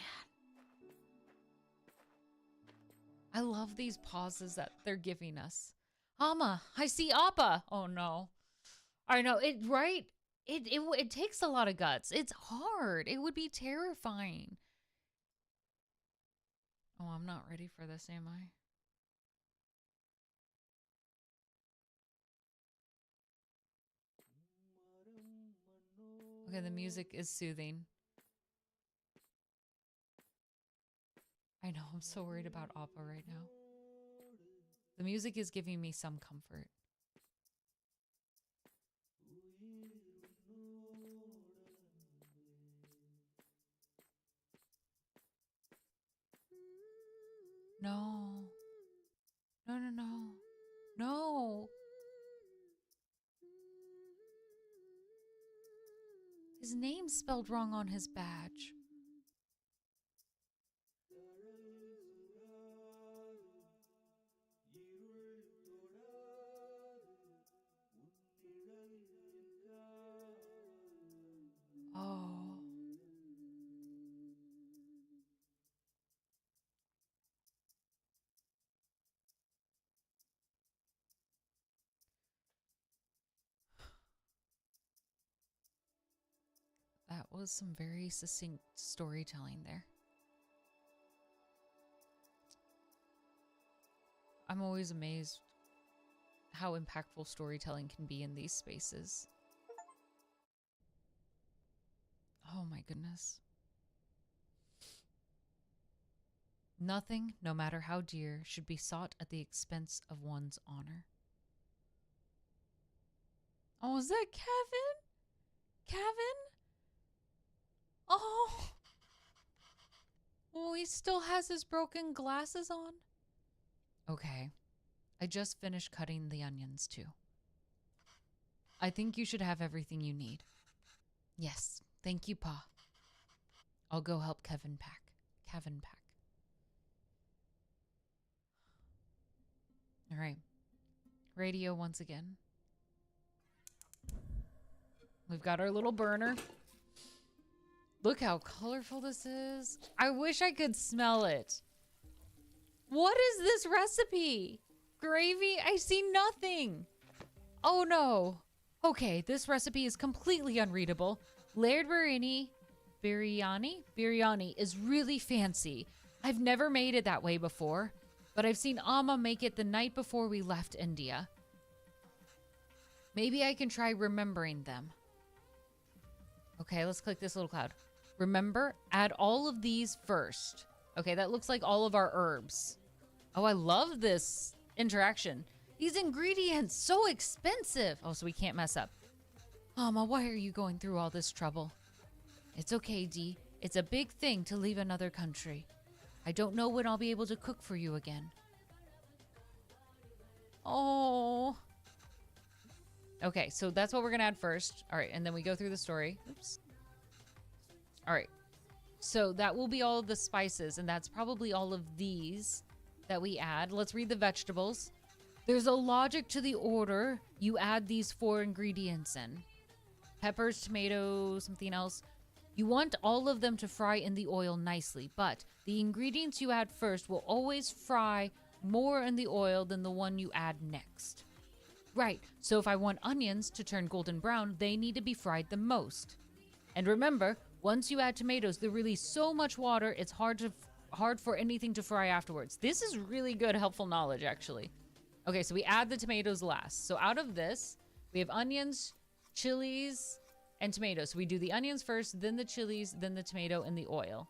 I love these pauses that they're giving us. Ama, I see Appa. Oh no. I know it, right? It takes a lot of guts. It's hard. It would be terrifying. Oh, I'm not ready for this, am I? Okay, the music is soothing. I know, I'm so worried about Appa right now. The music is giving me some comfort. No. No, no, no. No. His name's spelled wrong on his badge. Oh. That was some very succinct storytelling there. I'm always amazed how impactful storytelling can be in these spaces. Oh my goodness. Nothing, no matter how dear, should be sought at the expense of one's honor. Oh, is that Kevin? Kevin? Oh. Oh, he still has his broken glasses on. Okay. I just finished cutting the onions too. I think you should have everything you need. Yes, thank you, Pa. I'll go help Kevin pack. All right. Radio once again. We've got our little burner. Look how colorful this is. I wish I could smell it. What is this recipe? Gravy? I see nothing. Oh no. Okay, this recipe is completely unreadable. Layered biryani is really fancy. I've never made it that way before, but I've seen Amma make it the night before we left India. Maybe I can try remembering them. Okay, let's click this little cloud. Remember, add all of these first. Okay, that looks like all of our herbs. Oh, I love this interaction. These ingredients, so expensive. Oh, so we can't mess up. Mama, why are you going through all this trouble? It's okay, Dee. It's a big thing to leave another country. I don't know when I'll be able to cook for you again. Oh. Okay, so that's what we're gonna add first. All right, and then we go through the story. Oops. All right. So that will be all of the spices, and that's probably all of these that we add. Let's read the vegetables. There's a logic to the order you add these 4 ingredients in. Peppers, tomatoes, something else. You want all of them to fry in the oil nicely, but the ingredients you add first will always fry more in the oil than the one you add next. Right, so if I want onions to turn golden brown, they need to be fried the most. And remember, once you add tomatoes, they release so much water, it's hard for anything to fry afterwards. This is really good, helpful knowledge, actually. Okay, so we add the tomatoes last. So out of this, we have onions, chilies, and tomatoes. So we do the onions first, then the chilies, then the tomato, and the oil.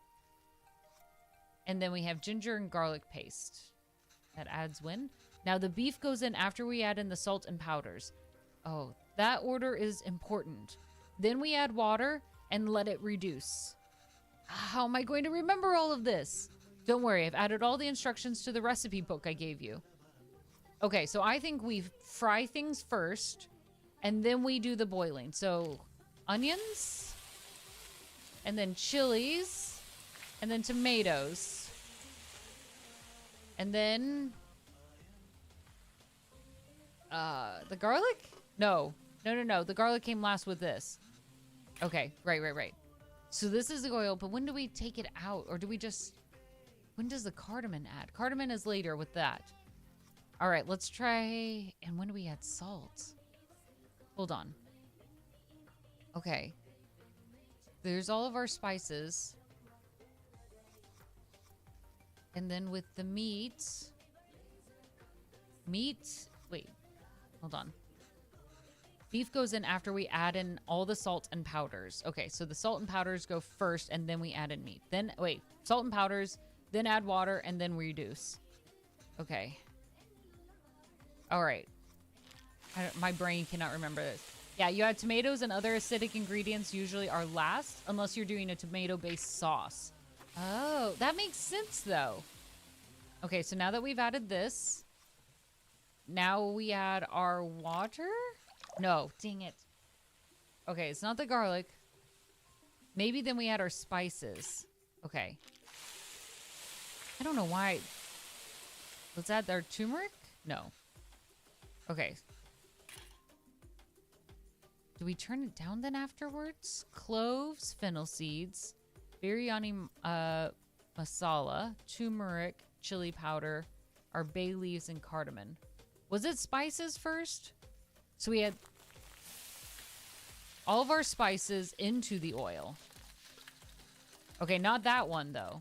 And then we have ginger and garlic paste. That adds when? Now the beef goes in after we add in the salt and powders. Oh, that order is important. Then we add water and let it reduce. How am I going to remember all of this? Don't worry, I've added all the instructions to the recipe book I gave you. Okay, so I think we fry things first, and then we do the boiling. So, onions, and then chilies, and then tomatoes. And then... the garlic? No. No. The garlic came last with this. Okay, right. So this is the oil, but when do we take it out? Or do we just... When does the cardamom add? Cardamom is later with that. All right, let's try. And when do we add salt? Hold on. Okay. There's all of our spices. And then with the meat. Wait, hold on. Beef goes in after we add in all the salt and powders. Okay, so the salt and powders go first, and then we add in meat. Then, wait, salt and powders, then add water, and then reduce. Okay. All right. My brain cannot remember this. Yeah, you add tomatoes and other acidic ingredients usually are last, unless you're doing a tomato-based sauce. Oh, that makes sense, though. Okay, so now that we've added this, now we add our water? No, dang it. Okay, it's not the garlic. Maybe then we add our spices. Okay. I don't know why. Let's add our turmeric? No. Okay. Do we turn it down then afterwards? Cloves, fennel seeds, biryani masala, turmeric, chili powder, our bay leaves, and cardamom. Was it spices first? So we had all of our spices into the oil. Okay, not that one, though.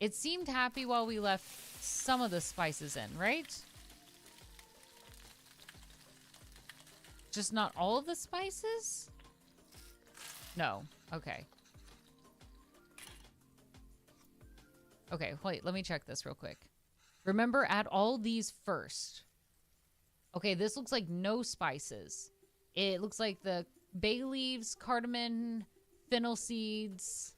It seemed happy while we left some of the spices in, right? Just not all of the spices? No. Okay. Okay, wait, let me check this real quick. Remember, add all these first. Okay, this looks like no spices. It looks like the bay leaves, cardamom, fennel seeds.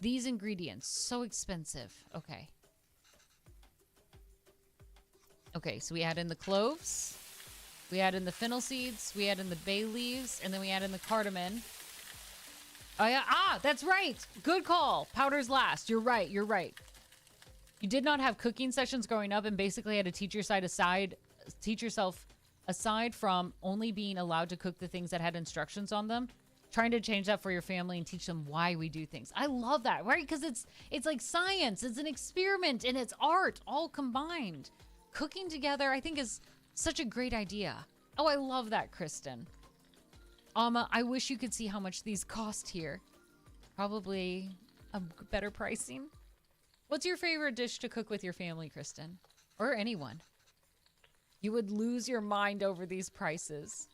These ingredients, so expensive. Okay. Okay, so we add in the cloves. We add in the fennel seeds. We add in the bay leaves. And then we add in the cardamom. Oh, yeah. Ah, that's right. Good call. Powder's last. You're right. You're right. You did not have cooking sessions growing up and basically had to teach yourself aside from only being allowed to cook the things that had instructions on them, trying to change that for your family and teach them why we do things. I love that, right? Because it's like science, it's an experiment, and it's art all combined. Cooking together, I think, is such a great idea. Oh, I love that, Kristen. I wish you could see how much these cost here. Probably a better pricing. What's your favorite dish to cook with your family, Kristen? Or anyone? You would lose your mind over these prices.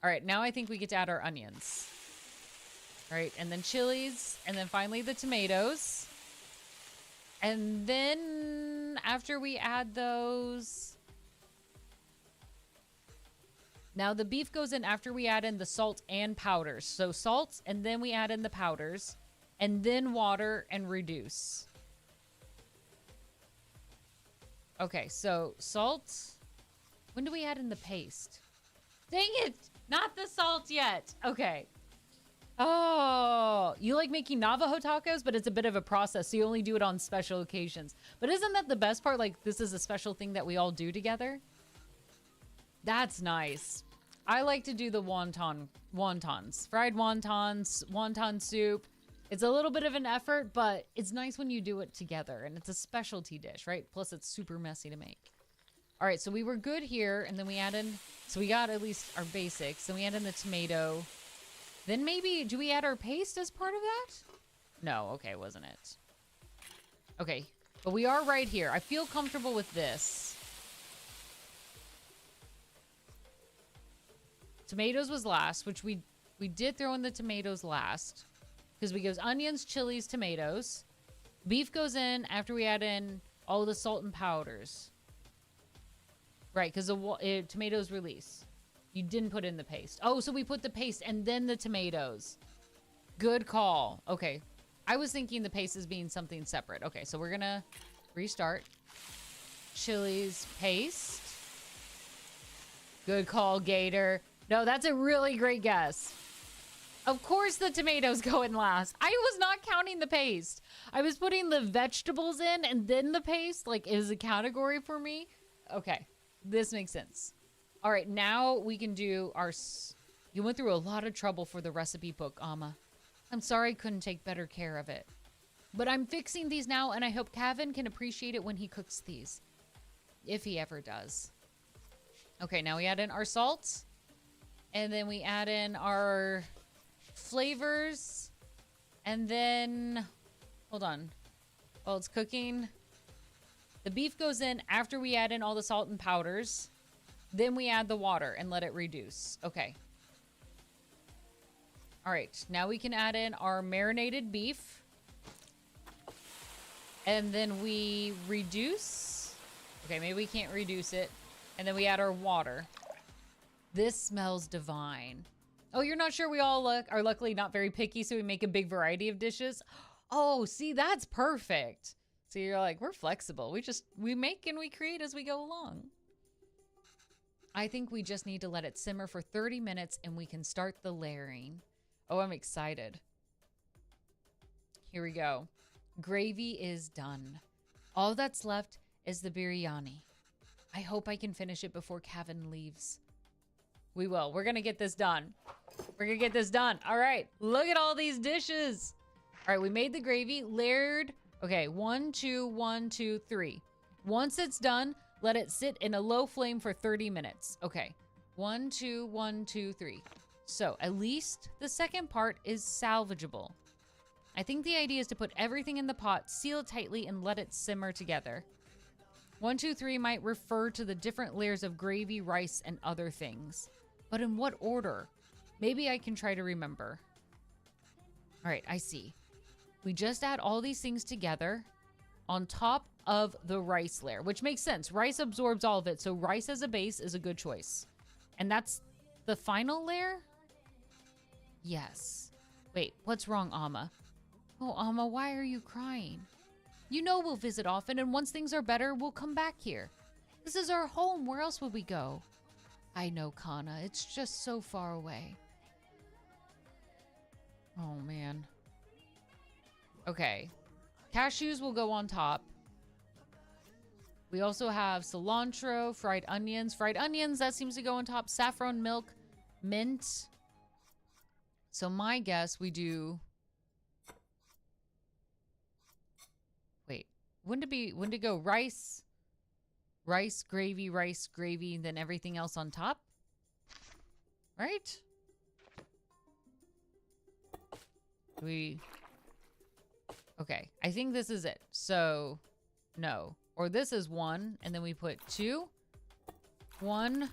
All right, now I think we get to add our onions. All right, and then chilies, and then finally the tomatoes. And then after we add those... Now the beef goes in after we add in the salt and powders. So salt, and then we add in the powders, and then water and reduce. Okay, so salt. When do we add in the paste? Dang it! Not the salt yet. Okay. Oh, you like making Navajo tacos, but it's a bit of a process, so you only do it on special occasions. But isn't that the best part? Like, this is a special thing that we all do together? That's nice. I like to do the wontons. Fried wontons, wonton soup. It's a little bit of an effort, but it's nice when you do it together, and it's a specialty dish, right? Plus, it's super messy to make. All right, so we were good here, and then we add in... So we got at least our basics. Then we add in the tomato. Then maybe... Do we add our paste as part of that? No, okay, wasn't it? Okay, but we are right here. I feel comfortable with this. Tomatoes was last, which we did throw in the tomatoes last. Because we goes onions, chilies, tomatoes. Beef goes in after we add in all the salt and powders. Right, because the tomatoes release. You didn't put in the paste. Oh, so we put the paste and then the tomatoes. Good call. Okay. I was thinking the paste is being something separate. Okay, so we're going to restart. Chilies, paste. Good call, Gator. No, that's a really great guess. Of course the tomatoes go in last. I was not counting the paste. I was putting the vegetables in and then the paste, like, is a category for me. Okay, this makes sense. All right, now we can do our... You went through a lot of trouble for the recipe book, Amma. I'm sorry I couldn't take better care of it. But I'm fixing these now, and I hope Kevin can appreciate it when he cooks these. If he ever does. Okay, now we add in our salt. And then we add in our flavors. And then, hold on. While it's cooking, the beef goes in after we add in all the salt and powders. Then we add the water and let it reduce. Okay. All right, now we can add in our marinated beef. And then we reduce. Okay, maybe we can't reduce it. And then we add our water. This smells divine. Oh, you're not sure we all are luckily not very picky, so we make a big variety of dishes? Oh, see, that's perfect. So you're like, we're flexible. We make and we create as we go along. I think we just need to let it simmer for 30 minutes and we can start the layering. Oh, I'm excited. Here we go. Gravy is done. All that's left is the biryani. I hope I can finish it before Kevin leaves. We will. We're going to get this done. We're going to get this done. All right. Look at all these dishes. All right. We made the gravy layered. Okay. 1, 2, 1, 2, 3. Once it's done, let it sit in a low flame for 30 minutes. Okay. 1, 2, 1, 2, 3. So at least the second part is salvageable. I think the idea is to put everything in the pot, seal it tightly, and let it simmer together. 1, 2, 3 might refer to the different layers of gravy, rice, and other things. But in what order? Maybe I can try to remember. All right, I see. We just add all these things together on top of the rice layer, which makes sense. Rice absorbs all of it, so rice as a base is a good choice. And that's the final layer? Yes. Wait, what's wrong, Amma? Oh, Amma, why are you crying? You know we'll visit often, and once things are better, we'll come back here. This is our home. Where else would we go? I know, Kana. It's just so far away. Oh, man. Okay. Cashews will go on top. We also have cilantro, fried onions. Fried onions, that seems to go on top. Saffron milk, mint. So my guess, we do... Wait, wouldn't it go rice, gravy, and then everything else on top? Right? Okay, I think this is it. So, no. Or this is 1, and then we put 2. 1,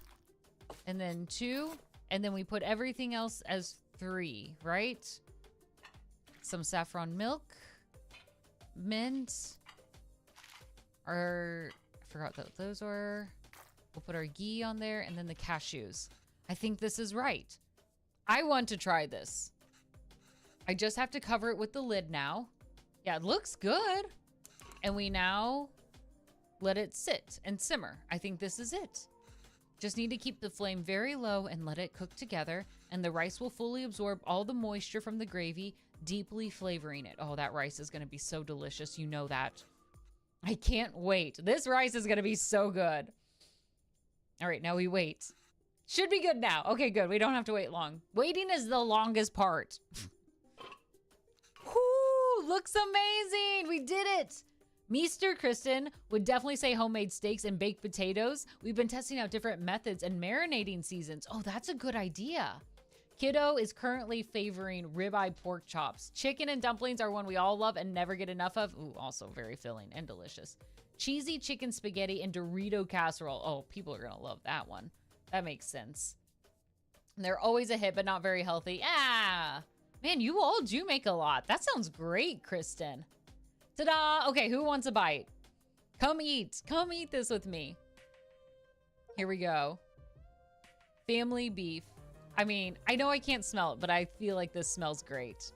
and then 2, and then we put everything else as 3, right? Some saffron milk. Mint. I forgot what those were. We'll put our ghee on there, and then the cashews. I think this is right. I want to try this. I just have to cover it with the lid now. Yeah, it looks good. And we now let it sit and simmer. I think this is it. Just need to keep the flame very low and let it cook together, and the rice will fully absorb all the moisture from the gravy, deeply flavoring it. Oh, that rice is going to be so delicious. You know that. I can't wait. This rice is going to be so good. All right, now we wait. Should be good now. Okay, good. We don't have to wait long. Waiting is the longest part. Whoo, looks amazing. We did it. Meester Kristen would definitely say homemade steaks and baked potatoes. We've been testing out different methods and marinating seasons. Oh, that's a good idea. Kiddo is currently favoring ribeye pork chops. Chicken and dumplings are one we all love and never get enough of. Ooh, also very filling and delicious. Cheesy chicken spaghetti and Dorito casserole. Oh, people are going to love that one. That makes sense. They're always a hit, but not very healthy. Ah, man, you all do make a lot. That sounds great, Kristen. Ta-da! Okay, who wants a bite? Come eat. Come eat this with me. Here we go. Family beef. I mean, I know I can't smell it, but I feel like this smells great.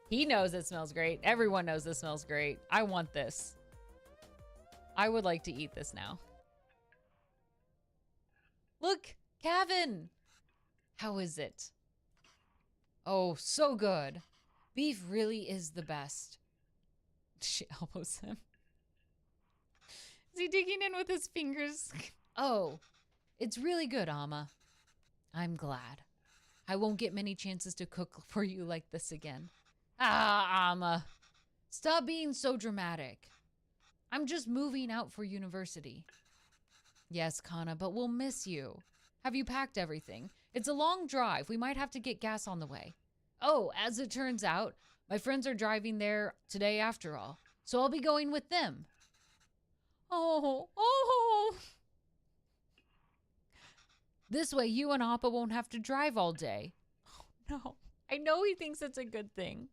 He knows it smells great. Everyone knows this smells great. I want this. I would like to eat this now. Look, Kevin. How is it? Oh, so good. Beef really is the best. She elbows him. Is he digging in with his fingers? Oh, it's really good, Amma. I'm glad. I won't get many chances to cook for you like this again. Ah, Amma. Stop being so dramatic. I'm just moving out for university. Yes, Kana, but we'll miss you. Have you packed everything? It's a long drive. We might have to get gas on the way. Oh, as it turns out, my friends are driving there today after all, so I'll be going with them. Oh. This way you and Appa won't have to drive all day. Oh, no. I know he thinks it's a good thing.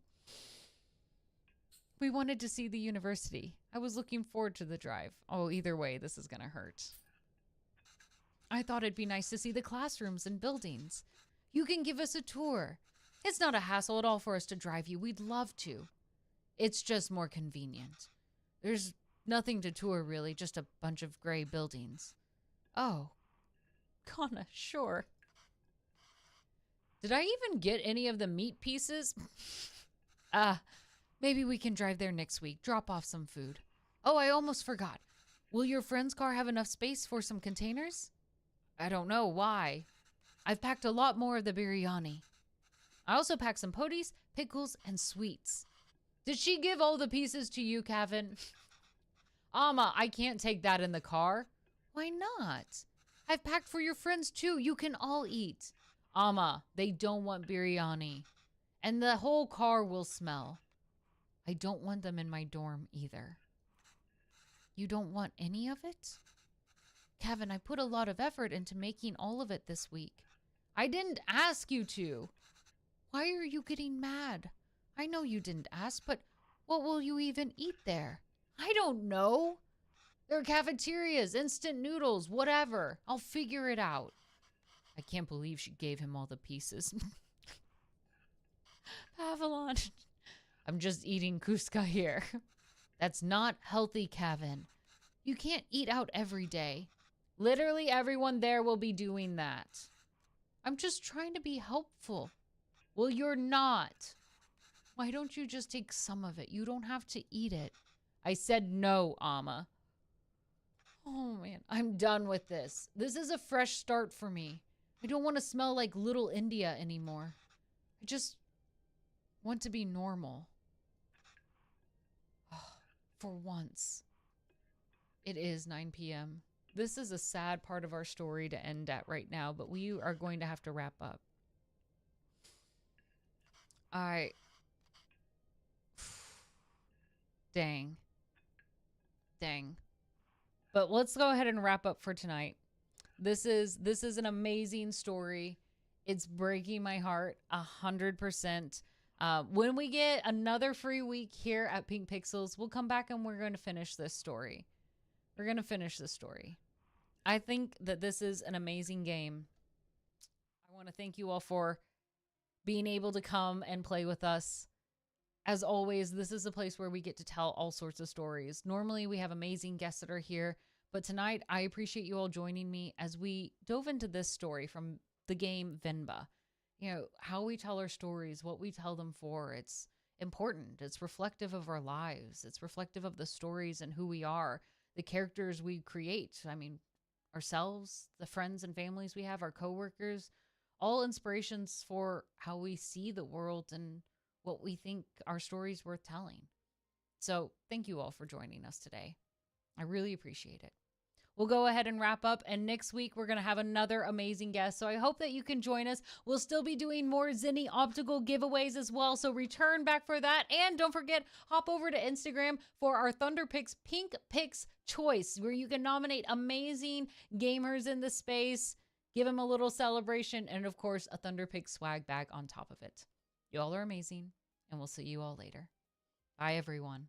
We wanted to see the university. I was looking forward to the drive. Oh, either way, this is going to hurt. I thought it'd be nice to see the classrooms and buildings. You can give us a tour. It's not a hassle at all for us to drive you. We'd love to. It's just more convenient. There's nothing to tour, really, just a bunch of gray buildings. Oh. Kana, sure. Did I even get any of the meat pieces? Maybe we can drive there next week, drop off some food. Oh, I almost forgot. Will your friend's car have enough space for some containers? I don't know. Why? I've packed a lot more of the biryani. I also packed some potis, pickles, and sweets. Did she give all the pieces to you, Kevin? Amma, I can't take that in the car. Why not? I've packed for your friends too. You can all eat. Amma, they don't want biryani. And the whole car will smell. I don't want them in my dorm either. You don't want any of it? Kevin, I put a lot of effort into making all of it this week. I didn't ask you to. Why are you getting mad? I know you didn't ask, but what will you even eat there? I don't know. There are cafeterias, instant noodles, whatever. I'll figure it out. I can't believe she gave him all the pieces. Avalon. I'm just eating Cusca here. That's not healthy, Kevin. You can't eat out every day. Literally everyone there will be doing that. I'm just trying to be helpful. Well, you're not. Why don't you just take some of it? You don't have to eat it. I said no, Amma. Oh, man. I'm done with this. This is a fresh start for me. I don't want to smell like Little India anymore. I just want to be normal. For once. It is 9 p.m. This is a sad part of our story to end at right now, but we are going to have to wrap up. All right. Dang. But let's go ahead and wrap up for tonight. This is an amazing story. It's breaking my heart 100%. When we get another free week here at Pink Pixels, we'll come back and we're going to finish this story. I think that this is an amazing game. I want to thank you all for being able to come and play with us. As always, this is a place where we get to tell all sorts of stories. Normally, we have amazing guests that are here, but tonight, I appreciate you all joining me as we dove into this story from the game Venba. You know, how we tell our stories, what we tell them for, it's important. It's reflective of our lives. It's reflective of the stories and who we are, the characters we create. I mean, ourselves, the friends and families we have, our coworkers, all inspirations for how we see the world and what we think our story's worth telling. So thank you all for joining us today. I really appreciate it. We'll go ahead and wrap up, and next week we're going to have another amazing guest. So I hope that you can join us. We'll still be doing more Zinni optical giveaways as well. So return back for that. And don't forget, hop over to Instagram for our Thunder Picks Pink Picks Choice, where you can nominate amazing gamers in the space, give them a little celebration, and of course, a Thunder Picks swag bag on top of it. You all are amazing, and we'll see you all later. Bye, everyone.